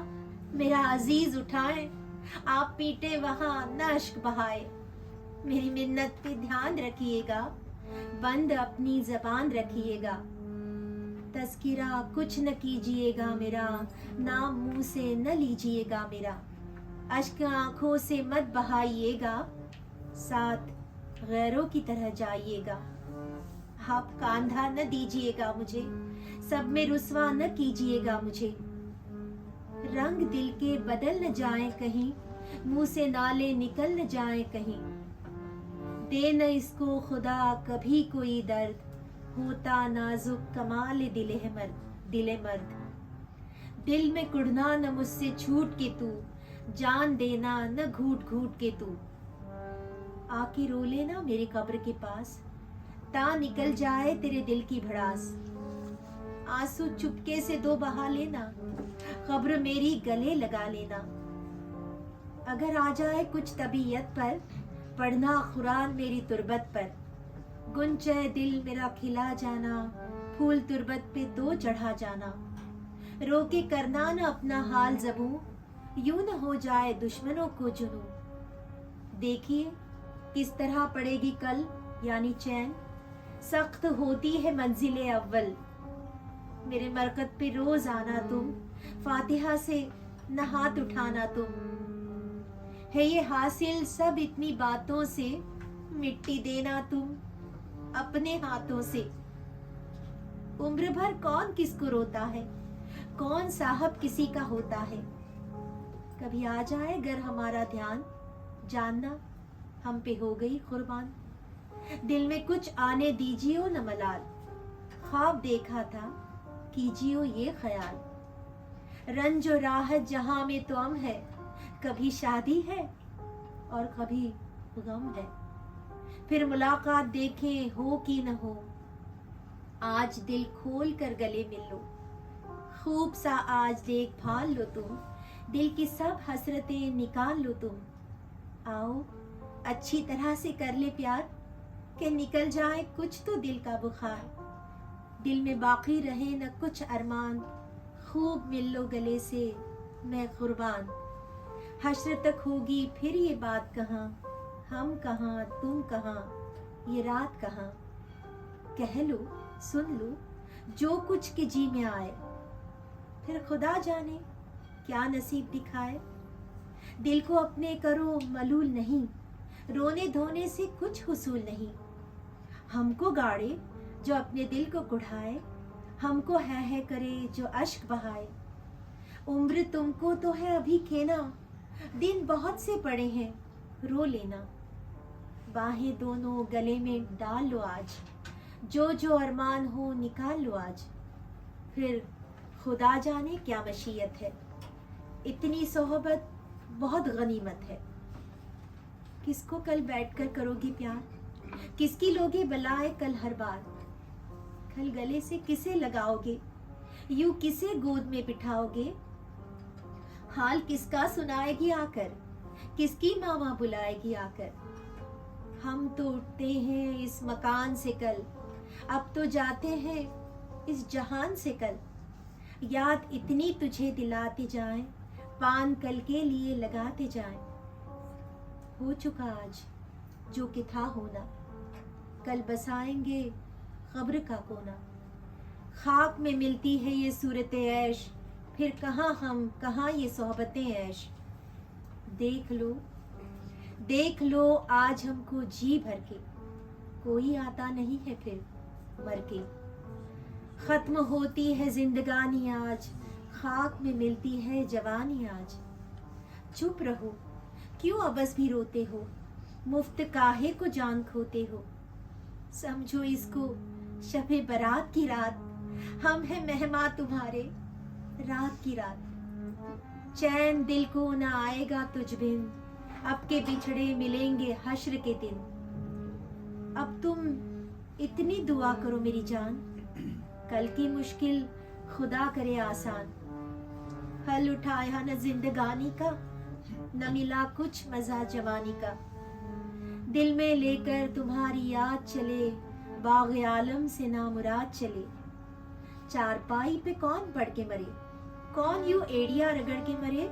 D: मेरा अजीज उठाए, आप पीटे वहाँ न अश्क बहाए। मेरी मिन्नत पे ध्यान रखिएगा, बंद अपनी जबान रखिएगा। तज़किरा कुछ न कीजिएगा मेरा, नाम मुंह से न लीजिएगा मेरा। अश्क आंखों से मत बहाइएगा, साथ गैरों की तरह जाइएगा। आप कांधा न दीजिएगा मुझे, सब में रुसवा न कीजिएगा मुझे। रंग दिल के बदल न जाएं कहीं, मुंह से नाले निकल न जाएं कहीं। दे न इसको खुदा कभी कोई दर्द, होता नाजुक कमाल दिले मर्द। दिल में कुढ़ना न मुझसे छूट के तू, जान देना न घूट घूट के तू। आके रो लेना मेरी कब्र के पास, ता निकल जाए तेरे दिल की भड़ास। आंसू चुपके से दो बहा लेना, कब्र मेरी गले लगा लेना। अगर आ जाए कुछ तबीयत पर, पढ़ना कुरान मेरी तुरबत पर। गुंचे दिल मेरा खिला जाना, फूल तुरबत पे दो चढ़ा जाना। रोके करना न अपना हाल ज़बूं, यूं न हो जाए दुश्मनों को जुनूं। देखिए किस तरह पड़ेगी कल यानी चैन, सख्त होती है मंजिले अव्वल। मेरे मरकत पे रोज आना तुम, फातिहा से न हाथ उठाना तुम। है ये हासिल सब इतनी बातों से, मिट्टी देना तुम अपने हाथों से। उम्र भर कौन किसको रोता है, कौन साहब किसी का होता है। कभी आ जाए गर हमारा ध्यान, जानना हम पे हो गई कुर्बान। दिल में कुछ आने दीजियो न मलाल, ख्वाब देखा था कीजियो ये ख्याल। रंज और राहत जहां में तो हम है, कभी शादी है और कभी गम है। फिर मुलाकात देखें हो कि न हो, आज दिल खोल कर गले मिल लो। खूब सा आज देखभाल लो तुम, दिल की सब हसरतें निकाल लो तुम। आओ अच्छी तरह से कर ले प्यार, कि निकल जाए कुछ तो दिल का बुखार। दिल में बाकी रहे न कुछ अरमान, खूब मिल लो गले से मैं कुर्बान। हश्र तक होगी फिर ये बात कहाँ, हम कहाँ तुम कहाँ ये रात कहाँ। कह लो सुन लो जो कुछ के जी में आए, फिर खुदा जाने क्या नसीब दिखाए। दिल को अपने करो मलूल नहीं, रोने धोने से कुछ हुसूल नहीं। हमको गाड़े जो अपने दिल को कुढ़ाए, हमको है करे जो अश्क बहाए। उम्र तुमको तो है अभी खेना, दिन बहुत से पड़े हैं रो लेना। बाहें दोनों गले में डाल लो आज, जो जो अरमान हो निकाल लो आज। फिर खुदा जाने क्या मशीयत है, इतनी सोहबत बहुत गनीमत है। किसको कल बैठकर करोगी प्यार, किसकी लोगे बलाए कल हर बार। कल गले से किसे लगाओगे, यूं किसे गोद में बिठाओगे। हाल किसका सुनाएगी आकर, किसकी मामा बुलाएगी आकर। हम तो उठते हैं इस मकान से कल, अब तो जाते हैं इस जहान से कल। याद इतनी तुझे दिलाते जाएं, पान कल के लिए लगाते जाएं। हो चुका आज जो कि था होना, कल बसाएंगे खब्र का कोना। खाक में मिलती है ये सूरत ऐश, फिर कहाँ हम कहाँ ये सोहबतें ऐश। देख लो आज हमको जी भर के, कोई आता नहीं है फिर मर के। खत्म होती है जिंदगानी आज, खाक में मिलती है जवानी आज। चुप रहो क्यों अबस भी रोते हो, मुफ्त काहे को जान खोते हो। समझो इसको शबे बारात की रात, हम हैं मेहमान तुम्हारे रात की रात। चैन दिल को न आएगा तुझ बिन, अब के बिछड़े मिलेंगे हश्र के दिन। अब तुम इतनी दुआ करो मेरी जान, कल की मुश्किल खुदा करे आसान। हल उठाया न जिंदगानी का, न मिला कुछ मजा जवानी का। दिल में लेकर तुम्हारी याद चले, बाग़ आलम से नामुराद चले। चारपाई पे कौन पड़ के मरे, कौन यूं एड़िया रगड़ के मरे।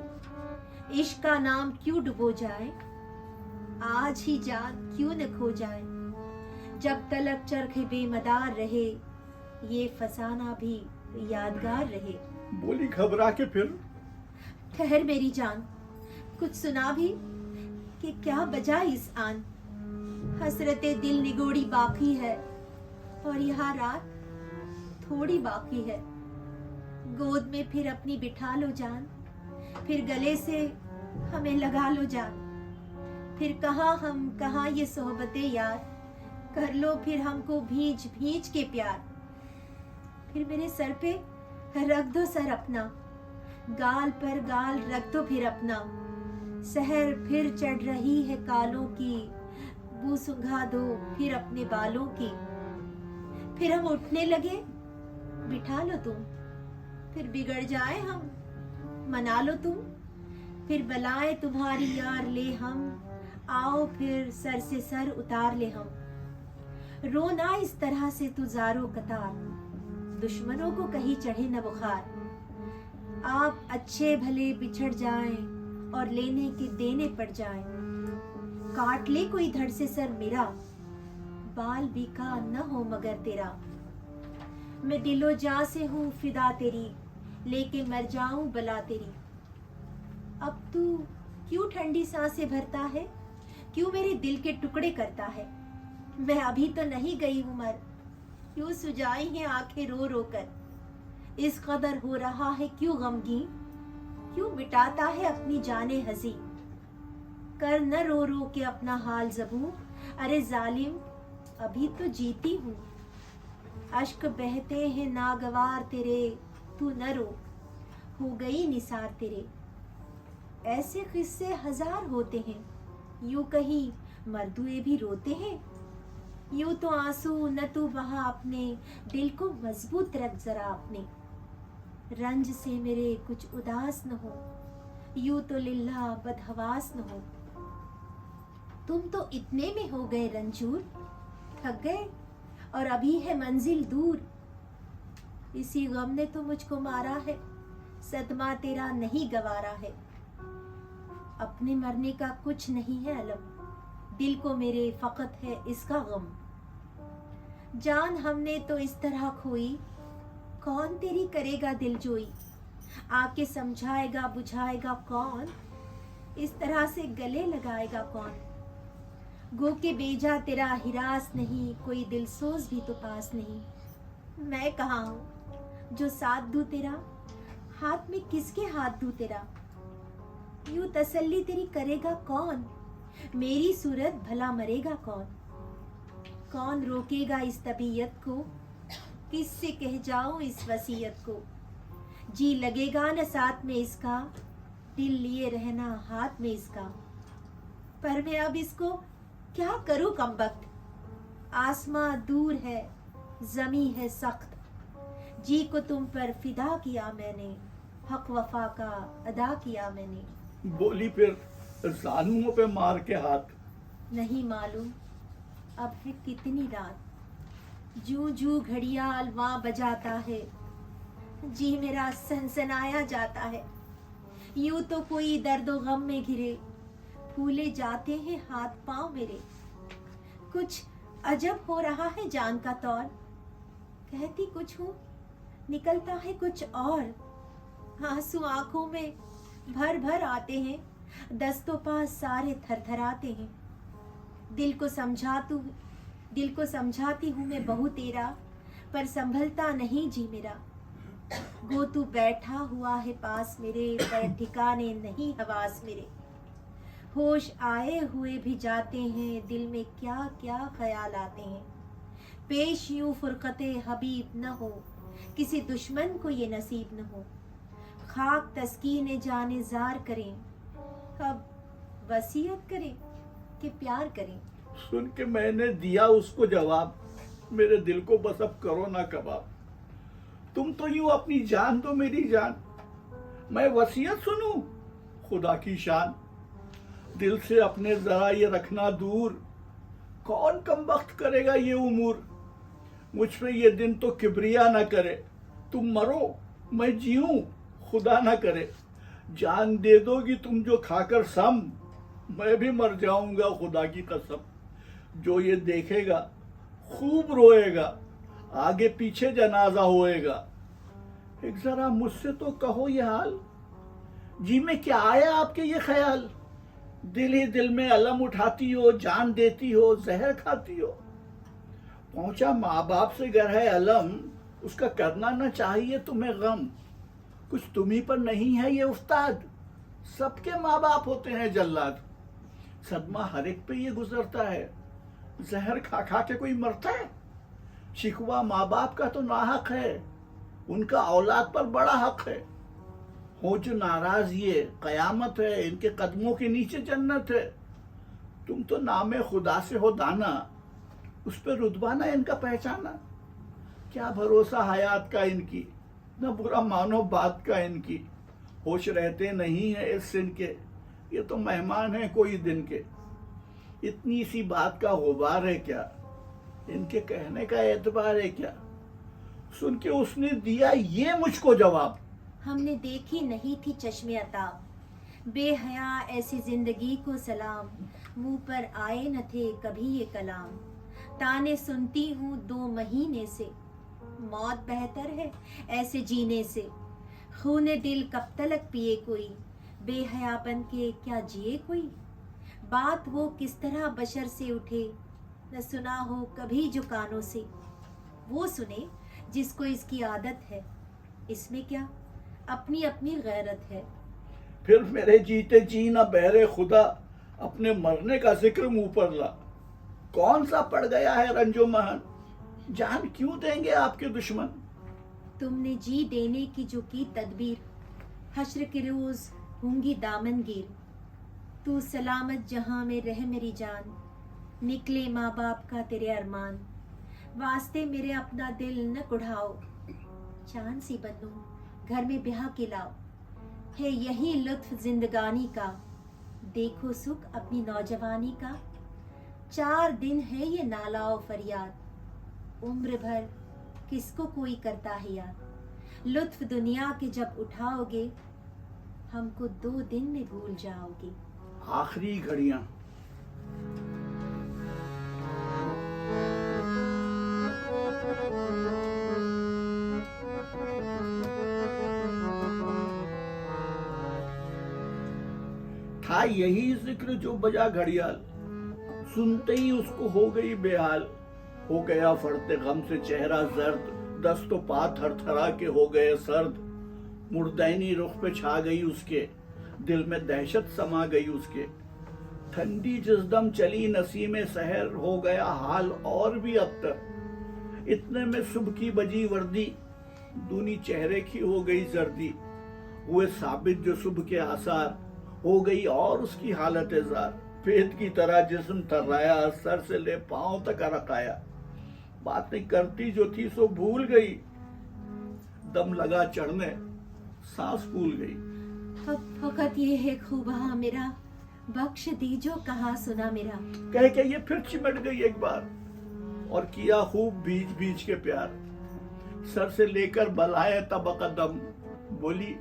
D: इश्क का नाम क्यों डुबो जाए, आज ही जान क्यों न खो जाए। जब तलक चरखे बेमदार रहे, ये फसाना भी यादगार रहे।
A: बोली घबरा के फिर।
D: ठहर मेरी जान, कुछ सुना भी कि क्या बजा इस आन। हसरते दिल निगोड़ी बाकी है, और यहाँ रात थोड़ी बाकी है। गोद में फिर अपनी बिठा लो जान, फिर गले से हमें लगा लो जान। फिर कहाँ हम कहाँ ये सोहबतें यार, कर लो फिर हमको भींच भींच के प्यार। फिर मेरे सर पे रख दो सर अपना, गाल पर गाल रख दो फिर अपना। सहर फिर चढ़ रही है कालों की, बू सुंघा दो फिर अपने बालों की। फिर हम उठने लगे बिठा लो तुम, फिर बिगड़ जाए हम मना लो तुम। फिर बलाए तुम्हारी यार ले हम, आओ फिर सर से सर उतार ले हम। रोना इस तरह से तू ज़ारो कतार, दुश्मनों को कहीं चढ़े न बुखार। आप अच्छे भले बिछड़ जाएं और लेने के देने पड़ जाएं। काट ले कोई धड़ से सर मेरा, बाल बीका न हो मगर तेरा। मैं दिलो जा से हूँ फिदा तेरी, लेके मर जाऊं बला तेरी। अब तू क्यों ठंडी सांसें भरता है, क्यों मेरे दिल के टुकड़े करता है। मैं अभी तो नहीं गई हूँ मर, क्यों सुजाई हैं आंखें रो रो कर। इस कदर हो रहा है क्यों गमगीन, क्यों मिटाता है अपनी जाने हंसी। कर न रो रो के अपना हाल ज़बूं, अरे जालिम अभी तो जीती हूँ। अश्क बहते हैं नागवार तेरे, तू न रो हो गई निसार तेरे। ऐसे किस्से हजार होते हैं, यूं कहीं मर्दुए भी रोते हैं। यूं तो आंसू न तू बहा अपने, दिल को मजबूत रख जरा अपने। रंज से मेरे कुछ उदास न हो, यूं तो लिल्ला बदहवास न हो। तुम तो इतने में हो गए रंजूर, थक गए और अभी है मंजिल दूर। इसी गम ने तो मुझको मारा है, सदमा तेरा नहीं गवारा है। अपने मरने का कुछ नहीं है अलम, दिल को मेरे फकत है इसका गम। जान हमने तो इस तरह खोई, कौन तेरी करेगा दिलजोई। आके समझाएगा बुझाएगा कौन, इस तरह से गले लगाएगा कौन। गो के बेजा तेरा हिरास नहीं, कोई दिलसोज भी तो पास नहीं। मैं कहाँ हूँ जो साथ दूँ तेरा, हाथ में किसके हाथ दूँ तेरा। यूं तसल्ली तेरी करेगा कौन, मेरी सूरत भला मरेगा कौन। कौन रोकेगा इस तबीयत को, किससे कह जाऊं इस वसीयत को। जी लगेगा न साथ में इसका, दिल लिए रहना हाथ में इसका। पर मैं अब इसको क्या करूं कमबख्त। आसमां दूर है, जमी है सख्त। जी को तुम पर फिदा किया मैंने, हक वफा का अदा किया मैंने।
A: बोली फिर जानूओं पे मार के हाथ।
D: नहीं मालूम अब है कितनी रात, जूं जूं घड़ियाल वहाँ बजाता है, जी मेरा सनसनाया जाता है। यूं तो कोई दर्दो गम में घिरे, फूले जाते हैं हाथ पांव मेरे। कुछ अजब हो रहा है जान का तौर, कहती कुछ हूँ निकलता है कुछ और। आंसू आंखों में भर भर आते हैं, दस्तों पास सारे थरथराते हैं। दिल को समझाती हूँ मैं बहु तेरा, पर संभलता नहीं जी मेरा। गो तू बैठा हुआ है पास मेरे, पर ठिकाने नहीं हवास मेरे। होश आए हुए भी जाते हैं, दिल में क्या क्या ख्याल आते हैं। पेश यूं फुरकते हबीब न हो, किसी दुश्मन को ये नसीब न हो। खाक तस्कीन जाने जार करें, अब वसीयत करें कि प्यार करें।
A: सुन के मैंने दिया उसको जवाब, मेरे दिल को बस अब करो ना कबाब। तुम तो यूं अपनी जान दो मेरी जान, मैं वसीयत सुनूं खुदा की शान। दिल से अपने जरा ये रखना दूर, कौन कमबख्त करेगा ये उमूर। मुझ पे ये दिन तो किबरिया ना करे, तुम मरो मैं जीऊं खुदा ना करे। जान दे दोगी तुम जो खाकर सम, मैं भी मर जाऊंगा खुदा की कसम। जो ये देखेगा खूब रोएगा, आगे पीछे जनाजा होएगा। एक जरा मुझसे तो कहो ये हाल, जी में क्या आया आपके ये ख्याल। दिल ही दिल में अलम उठाती हो, जान देती हो जहर खाती हो। पहुंचा माँ बाप से गर है अलम, उसका करना न चाहिए तुम्हें गम। कुछ तुम्ही पर नहीं है ये उस्ताद, सबके माँ बाप होते हैं जल्लाद। सदमा हर एक पे ये गुजरता है, जहर खा खा के कोई मरता है। शिकवा माँ बाप का तो नाहक है, उनका औलाद पर बड़ा हक है। हो जो नाराज ये कयामत है, इनके कदमों के नीचे जन्नत है। तुम तो नामे खुदा से हो दाना, उस पर रुतबा ना इनका पहचाना। क्या भरोसा हयात का इनकी, न बुरा मानो बात का इनकी। होश रहते नहीं है इस सिन के, ये तो मेहमान है कोई दिन के। इतनी सी बात का गुबार है क्या, इनके कहने का एतबार है क्या। सुन के उसने दिया ये मुझको जवाब,
D: हमने देखी नहीं थी चश्मे अता, बेहया ऐसी जिंदगी को सलाम। मुंह पर आए न थे कभी ये कलाम। ताने सुनती हूँ 2 महीने से, मौत बेहतर है ऐसे जीने से। खूने दिल कब तलक पिए कोई, बेहया बन के क्या जिए कोई। बात वो किस तरह बशर से उठे, न सुना हो कभी जो कानों से। वो सुने जिसको इसकी आदत है, इसमें क्या अपनी अपनी गैरत है।
A: फिर मेरे जीते जी न बहरे खुदा, अपने मरने का जिक्र मुंह पर ला। कौन सा पड़ गया है रंजो महन, जान क्यों देंगे आपके दुश्मन।
D: तुमने जी देने की जो की तदबीर, हश्र के रोज होंगी दामनगीर। तू सलामत जहां में रह मेरी जान, निकले माँ बाप का तेरे अरमान। वास्ते मेरे अपना दिल न कुढ़ाओ, चांद सी बनो घर में ब्याह के लाओ। है यही लुत्फ जिंदगानी का, देखो सुख अपनी नौजवानी का। 4 दिन है ये नाला और फरियाद, उम्र भर किसको कोई करता है याद। लुत्फ दुनिया के जब उठाओगे, हमको 2 दिन में भूल जाओगे।
A: आखिरी घड़ियां। था यही जिक्र जो बजा घड़ियाल, सुनते ही उसको हो गई बेहाल। हो गया फड़ते गम से चेहरा जर्द, दस्तो पा थरथरा के हो गए सर्द। मुर्दैनी रुख पे छा गई उसके, दिल में दहशत समा गई उसके। ठंडी जिस दम चली नसीमे सहर, हो गया हाल और भी अबतर। इतने में सुबह की बजी वर्दी, दूनी चेहरे की हो गई जर्दी। हुए साबित जो सुबह के आसार, हो गई और उसकी हालत जार। फेत की तरह जिस्म थर्राया, सर से ले पांव तक अरकाया। बातें करती जो थी सो भूल गई, दम लगा चढ़ने सांस फूल गई।
D: अब फकत ये है खूबा मेरा, बख्श दीजो कहा सुना मेरा।
A: कह के ये फिर चिमट गई एक बार, और किया खूब बीच बीच के प्यार। सर से लेकर बलाए तब कदम, बोली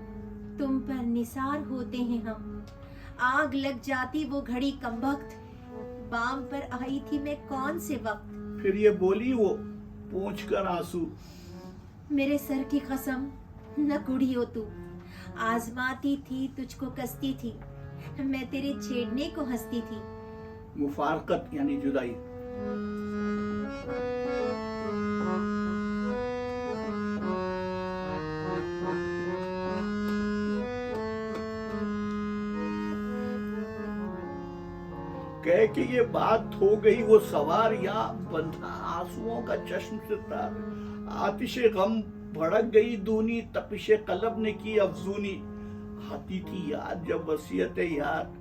D: तुम पर निसार होते हैं हम। आग लग जाती वो घड़ी कमबख्त, बाम पर आई थी मैं कौन से वक्त।
A: फिर ये बोली वो पोंछ कर आंसू,
D: मेरे सर की कसम न कुड़ियो तू। आजमाती थी तुझको कसती थी, मैं तेरे छेड़ने को हंसती थी।
A: मुफारकत यानी जुदाई। कह के ये बात हो गई वो सवार, या बंधा आंसुओं का चश्म से तार। आतिशे गम भड़क गई दूनी, तपिशे कलब ने की अफजूनी। आती थी याद जब वसीयत याद,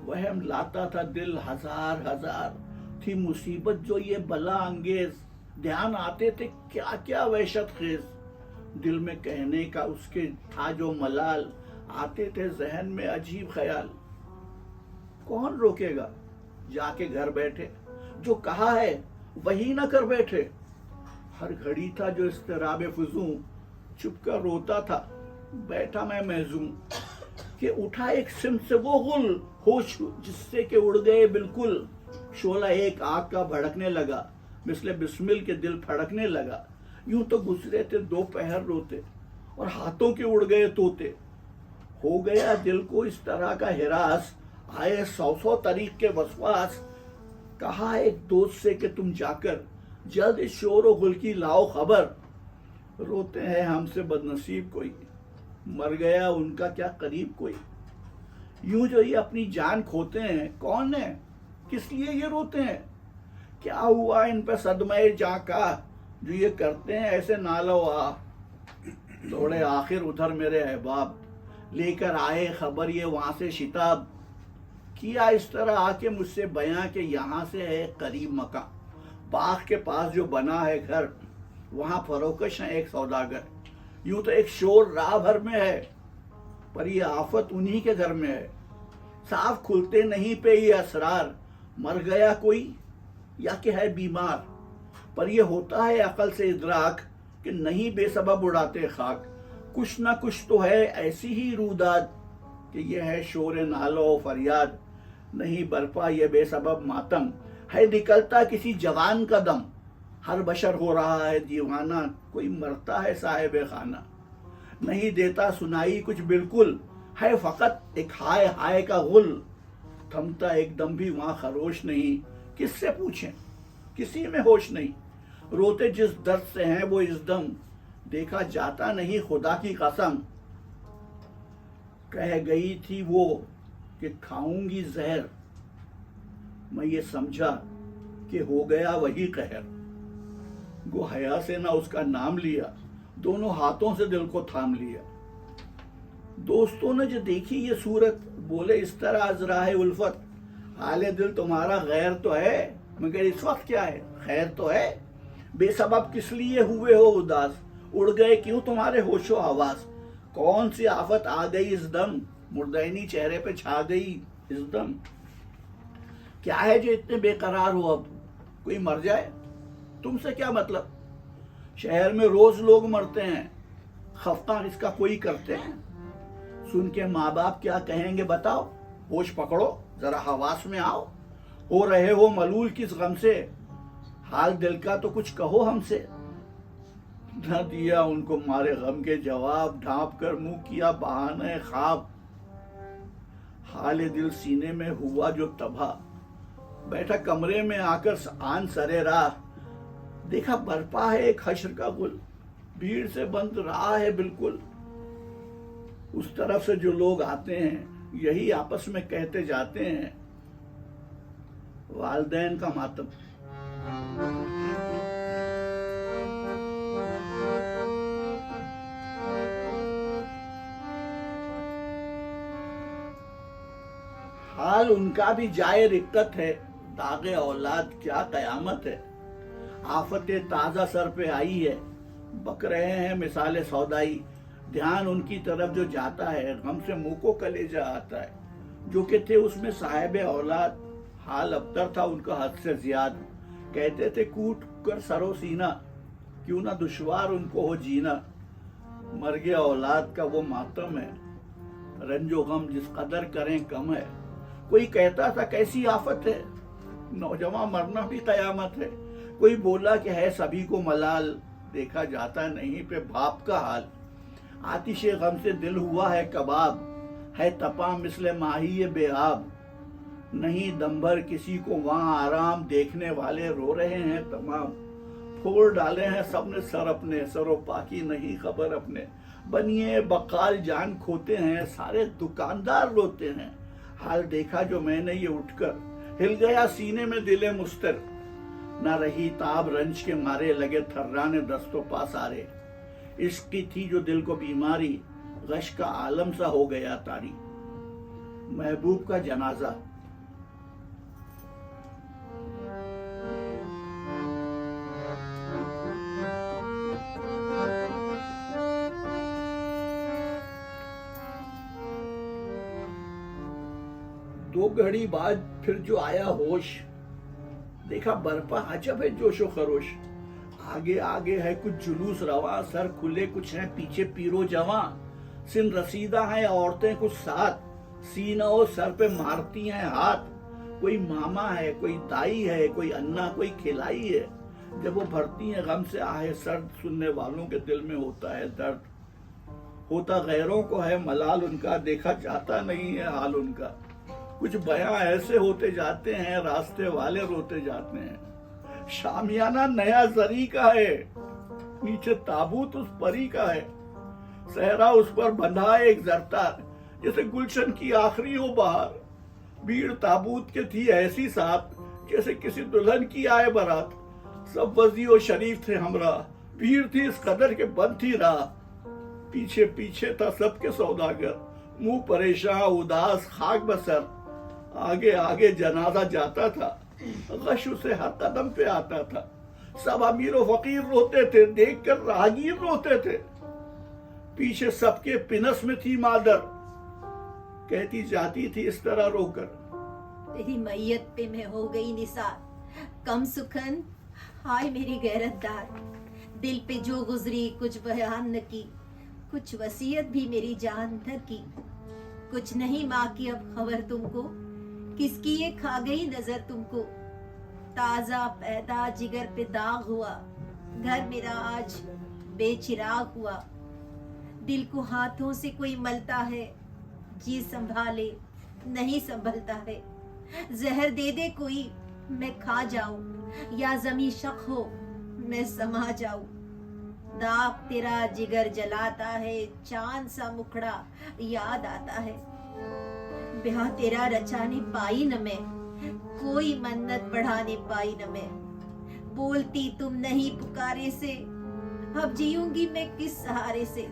A: वहम लाता था दिल हजार हजार। थी मुसीबत जो ये बला अंगेज, ध्यान आते थे क्या क्या वहशत खेज। दिल में कहने का उसके था जो मलाल, आते थे जहन में अजीब ख्याल। कौन रोकेगा जाके घर बैठे, जो कहा है वही न कर बैठे। हर घड़ी था जो इस्तराब फुजूं, चुपकर रोता था बैठा मैं महजूम। कि उठा एक सिम से वो गुल, होश जिससे के उड़ गए बिल्कुल। शोला एक आग का भड़कने लगा, मिसले बिस्मिल के दिल फड़कने लगा। यूं तो गुजरे थे 2 पहर रोते, और हाथों के उड़ गए तोते। हो गया दिल को इस तरह का हिरास, आए 100 तरीक के वसवास। कहा एक दोस्त से कि तुम जाकर जल्द इस शोर और गुल की लाओ खबर। रोते हैं हमसे बदनसीब कोई, मर गया उनका क्या करीब कोई। यूं जो ये अपनी जान खोते हैं, कौन है किस लिए ये रोते हैं। क्या हुआ इन पे सदमे जा का, जो ये करते हैं ऐसे नालो आ। दौड़े आखिर उधर मेरे अहबाब, लेकर आए खबर ये वहां से शिताब। किया इस तरह आके मुझसे बयां के यहाँ से है करीब मकान। बाग के पास जो बना है घर, वहां फरोकश है एक सौदागर। यूं तो एक शोर राह भर में है, पर ये आफत उन्हीं के घर में है। साफ खुलते नहीं पे ये असरार, मर गया कोई या कि है बीमार। पर ये होता है अकल से इदराक कि नहीं बेसबब उड़ाते खाक। कुछ ना कुछ तो है ऐसी ही रूदाद कि ये है शोर नालो फरियाद। नहीं बरपा ये बेसबब मातम, है निकलता किसी जवान का दम। हर बशर हो रहा है दीवाना, कोई मरता है साहिब खाना। नहीं देता सुनाई कुछ बिल्कुल, है फकत एक हाय हाय का गुल। थमता एकदम भी वहां खरोश नहीं, किससे पूछें किसी में होश नहीं। रोते जिस दर्द से हैं वो इस दम, देखा जाता नहीं खुदा की कसम। कह गई थी वो कि खाऊंगी जहर, मैं ये समझा कि हो गया वही कहर। गो हया से ना उसका नाम लिया, दोनों हाथों से दिल को थाम लिया। दोस्तों ने जो देखी ये सूरत, बोले इस तरह अजराह उल्फत। हाले दिल तुम्हारा गैर तो है, मगर इस वक्त क्या है खैर तो है। बेसबब किस लिए हुए हो उदास, उड़ गए क्यों तुम्हारे होशो आवाज। कौन सी आफत आ गई इस दम, मुर्दैनी चेहरे पे छा गई इस दम। क्या है जो इतने बेकरार हो, अब कोई मर जाए तुमसे क्या मतलब। शहर में रोज लोग मरते हैं, खफा इसका कोई करते हैं। सुन के माँ बाप क्या कहेंगे बताओ, होश पकड़ो जरा हवास में आओ। हो रहे हो मलूल किस गम से, हाल दिल का तो कुछ कहो हमसे। न दिया उनको मारे गम के जवाब, ढांप कर मुंह किया बहाने ख्वाब। हाल दिल सीने में हुआ जो तबाह, बैठा कमरे में आकर आन सरे राह। देखा बरपा है एक हश्र का गुल, भीड़ से बंद रहा है बिल्कुल। उस तरफ से जो लोग आते हैं यही आपस में कहते जाते हैं, वालदैन का मातम। हाल उनका भी जाए रिक्कत है, दागे औलाद क्या कयामत है। आफतें ताजा सर पे आई है, बक रहे हैं मिसाले सौदाई। ध्यान उनकी तरफ जो जाता है, गम से मुंह को कलेजा आता है। जो कि थे उसमें साहिबे औलाद, हाल अबतर था उनका हद से ज्यादा। कहते थे कूट कर सरो सीना, क्यों ना दुश्वार उनको हो जीना। मर गया औलाद का वो मातम है, रंजो गम जिस कदर करें कम है। कोई कहता था कैसी आफत है, नौजवान मरना भी कयामत है। कोई बोला कि है सभी को मलाल, देखा जाता नहीं पे बाप का हाल। आतिशे गम से दिल हुआ है कबाब, है तपा मिसले माही बेआब। नहीं दम भर किसी को वहां आराम, देखने वाले रो रहे हैं तमाम। फोड़ डाले हैं सबने सर अपने, सरो पाकी नहीं खबर अपने। बनिए बकाल जान खोते हैं, सारे दुकानदार रोते हैं। हाल देखा जो मैंने ये उठकर, हिल गया सीने में दिले मुस्तर। न रही ताब रंज के मारे, लगे थर्राने दस्तों पा सारे। इश्क की थी जो दिल को बीमारी, गश का आलम सा हो गया तारी। महबूब का जनाजा। दो घड़ी बाद फिर जो आया होश, देखा बरपा अजब है जोशो खरोश। आगे आगे है कुछ जुलूस रवा, सर खुले कुछ है पीछे पीरो जवां। सिन रसीदा है औरतें कुछ साथ, सीना और सर पे मारती हैं हाथ। कोई मामा है, कोई दाई है, कोई अन्ना, कोई खिलाई है। जब वो भरती हैं गम से आहे सर्द, सुनने वालों के दिल में होता है दर्द। होता गैरों को है मलाल उनका, देखा जाता नहीं है हाल उनका। कुछ बयां ऐसे होते जाते हैं, रास्ते वाले रोते जाते हैं। शामियाना नया जरी का है, नीचे ताबूत उस परी का है। सहरा उस पर बंधा है एक जरतार, जैसे गुलशन की आखिरी हो बहार। भीड़ ताबूत के थी ऐसी साथ, जैसे किसी दुल्हन की आए बारात। सब वजी और शरीफ थे हमरा, भीड़ थी इस कदर के बंद थी राह। पीछे पीछे था सबके सौदागर, मुंह परेशान उदास खाक बसर। आगे आगे जनाजा जाता था, गश उसे हर कदम पे आता था। सब अमीर और फकीर रोते थे, देखकर राहगीर रोते थे। पीछे सबके पिनस में थी मादर, कहती जाती थी इस तरह रोकर।
D: तेरी मैयत पे मैं हो गई निसार, कम सुखन हाय मेरी गैरतदार। दिल पे जो गुजरी कुछ बयान न की, कुछ वसीयत भी मेरी जान न की। कुछ नहीं माँ की अब खबर तुमको, किसकी ये खा गई नजर तुमको। ताजा पैदा जिगर पे दाग हुआ, घर मेरा आज बेचिराग हुआ। दिल को हाथों से कोई मलता है, जी संभाले नहीं संभलता है। जहर दे दे कोई मैं खा जाऊं, या जमी शक हो मैं समा जाऊं। दाग तेरा जिगर जलाता है, चांद सा मुखड़ा याद आता है। ब्याह तेरा रचाने पाई न मैं, कोई मन्नत बढ़ाने पाई न मैं। बोलती तुम नहीं पुकारे से, अब जीऊंगी मैं किस सहारे से।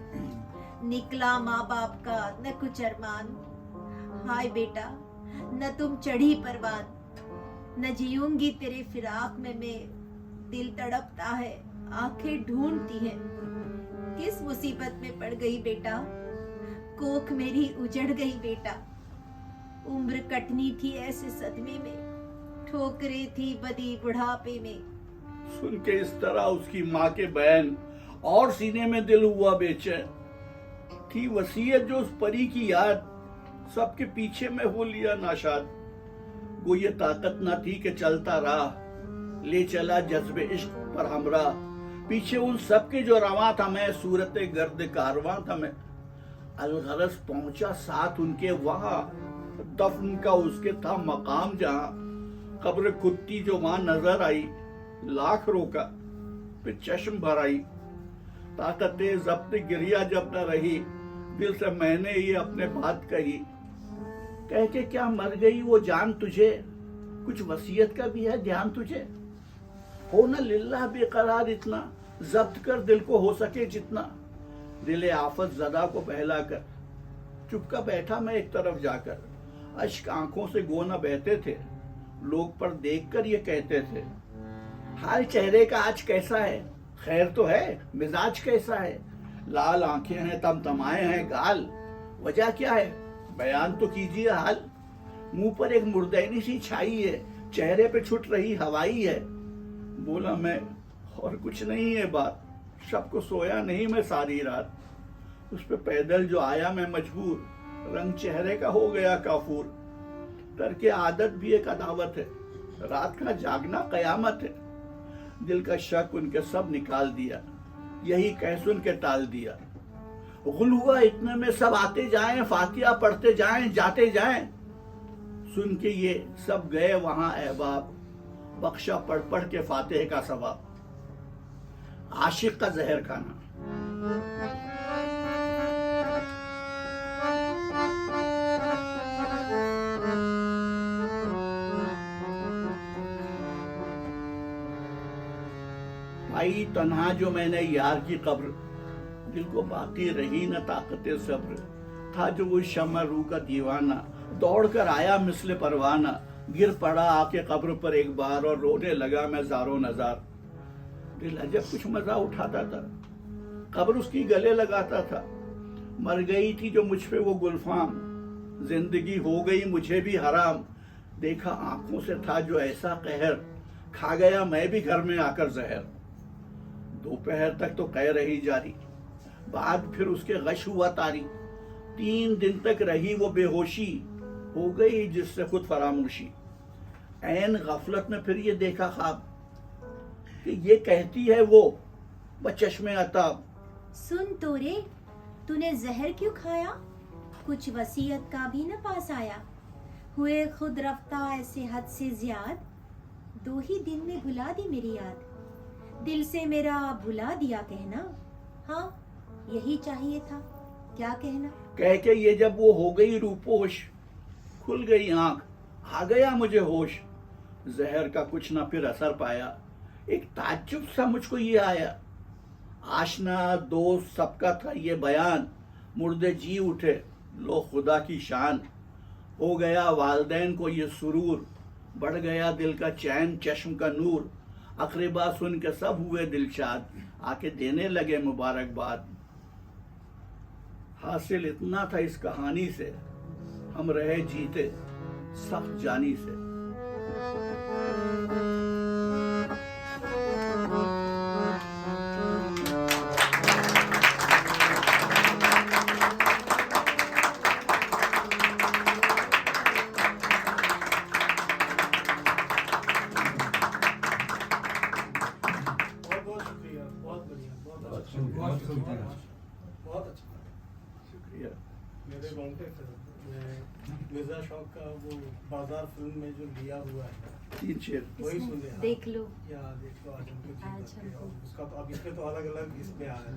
D: निकला माँ बाप का न कुछ अरमान, हाय बेटा न तुम चढ़ी परवान। न जीऊंगी तेरे फिराक में मैं, दिल तड़पता है आंखें ढूंढती हैं। किस मुसीबत में पड़ गई बेटा, कोख मेरी उजड़ गई बेटा, उम्र कटनी थी ऐसे सदमे में, ठोकरे थी बदी बुढ़ापे में।
A: सुन के इस तरह उसकी माँ के बयान और सीने में दिल हुआ बेचैन। थी वसीयत जो उस परी की याद, सबके पीछे में हो लिया नाशाद। वो ये ताकत ना थी कि चलता राह, ले चला जज्बे इश्क पर हमरा। पीछे उन सबके जो रवां था मैं, सूरत गर्द कारवां था मैं। अलगरज पहुंचा साथ उनके वहां, दफन का उसके था मकाम जहां। कब्र कुत्ती जो वहां नजर आई, लाख रोका फिर चश्म भर आई। ताकत जब्त गिरिया जब न रही, दिल से मैंने ये अपने बात कही। कह के क्या मर गई वो जान तुझे, कुछ वसीयत का भी है ध्यान तुझे। हो न लिल्लाह बेकरार इतना, जब्त कर दिल को हो सके जितना। दिले आफत जदा को बहला कर, चुपका बैठा मैं एक तरफ जाकर। अश्क आंखों से गोना बहते थे, लोग पर देखकर ये कहते थे, हाल चेहरे का आज कैसा है, खैर तो है, मिजाज कैसा है। लाल आंखें हैं, तमतमाए हैं गाल, वजह क्या है बयान तो कीजिए हाल। मुंह पर एक मुर्दैनी सी छाई है, चेहरे पे छुट रही हवाई है। बोला मैं और कुछ नहीं है बात, सबको सोया नहीं मैं सारी रात। उस पे पैदल जो आया मैं मजबूर, रंग चेहरे का हो गया काफूर। तरके आदत भी एक अदावत है, रात का जागना कयामत है। दिल का शक उनके सब निकाल दिया, यही कह सुन के टाल दिया। गुल हुआ इतने में सब आते जाएं, फातिहा पढ़ते जाएं, जाते जाएं। सुन के ये सब गए वहां अहबाब, बख्शा पढ़ पढ़ के फातिहे का सवाब। आशिक का जहर खाना। भाई तन्हा जो मैंने यार की कब्र, दिल को बाकी रही न ताकते सब्र। था जो वो शम्मा रूह का दीवाना, दौड़ कर आया मिसले परवाना। गिर पड़ा आके कब्र पर एक बार, और रोने लगा मैं ज़ारो नज़ार। दिल अजब कुछ मजा उठाता था, कब्र उसकी गले लगाता था। मर गई थी जो मुझ पे वो गुलफाम, जिंदगी हो गई मुझे भी हराम। देखा आंखों से था जो ऐसा कहर, खा गया मैं भी घर में आकर जहर। दोपहर तक तो कह रही जारी, बाद फिर उसके गश हुआ तारी। 3 दिन तक रही वो बेहोशी, हो गई जिससे खुद फरामोशी। ऐन गफलत में फिर ये देखा ख्वाब, कि ये कहती है वो बचश्मे अताब।
D: सुन तो रे, तूने जहर क्यों खाया, कुछ वसीयत का भी न पास आया। हुए खुद रफ्ता ऐसे हद से ज्याद, 2 ही दिन में भुला दी मेरी याद। दिल से मेरा भुला दिया कहना, हाँ यही चाहिए था, क्या कहना।
A: कह के ये जब वो हो गई रूपोश, खुल गई आंख, आ गया मुझे होश। जहर का कुछ ना फिर असर पाया, एक ताज्जुब सा मुझको ये आया। आशना दोस्त सबका था ये बयान, मुर्दे जी उठे लो खुदा की शान। हो गया वालदैन को ये सुरूर, बढ़ गया दिल का चैन चश्म का नूर। अकरीबा सुन के सब हुए दिलशाद, आके देने लगे मुबारकबाद। हासिल इतना था इस कहानी से, हम रहे जीते सख्त जानी से।
C: बहुत शुक्रिया, बहुत बढ़िया, बहुत अच्छा, बहुत अच्छा।
A: शुक्रिया।
C: मेरे रोंगटे थे। मैं मिर्जा शौक का वो बाजार फिल्म में जो लिया हुआ है
A: 3 शेर।
C: वही सुन रहे हैं।
D: देख लो।
C: या देख लो आज हमको
D: आज
C: चीज़ करके,
D: हमको।
C: और उसका तो अब इसमें तो अलग अलग इसमें आया है।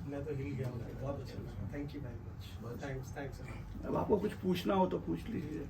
C: मैं तो हिल गया हूँ, बहुत अच्छा लगा। Thank you very much, thanks.
A: अब आपको कुछ पूछना हो तो पूछ लीजिए।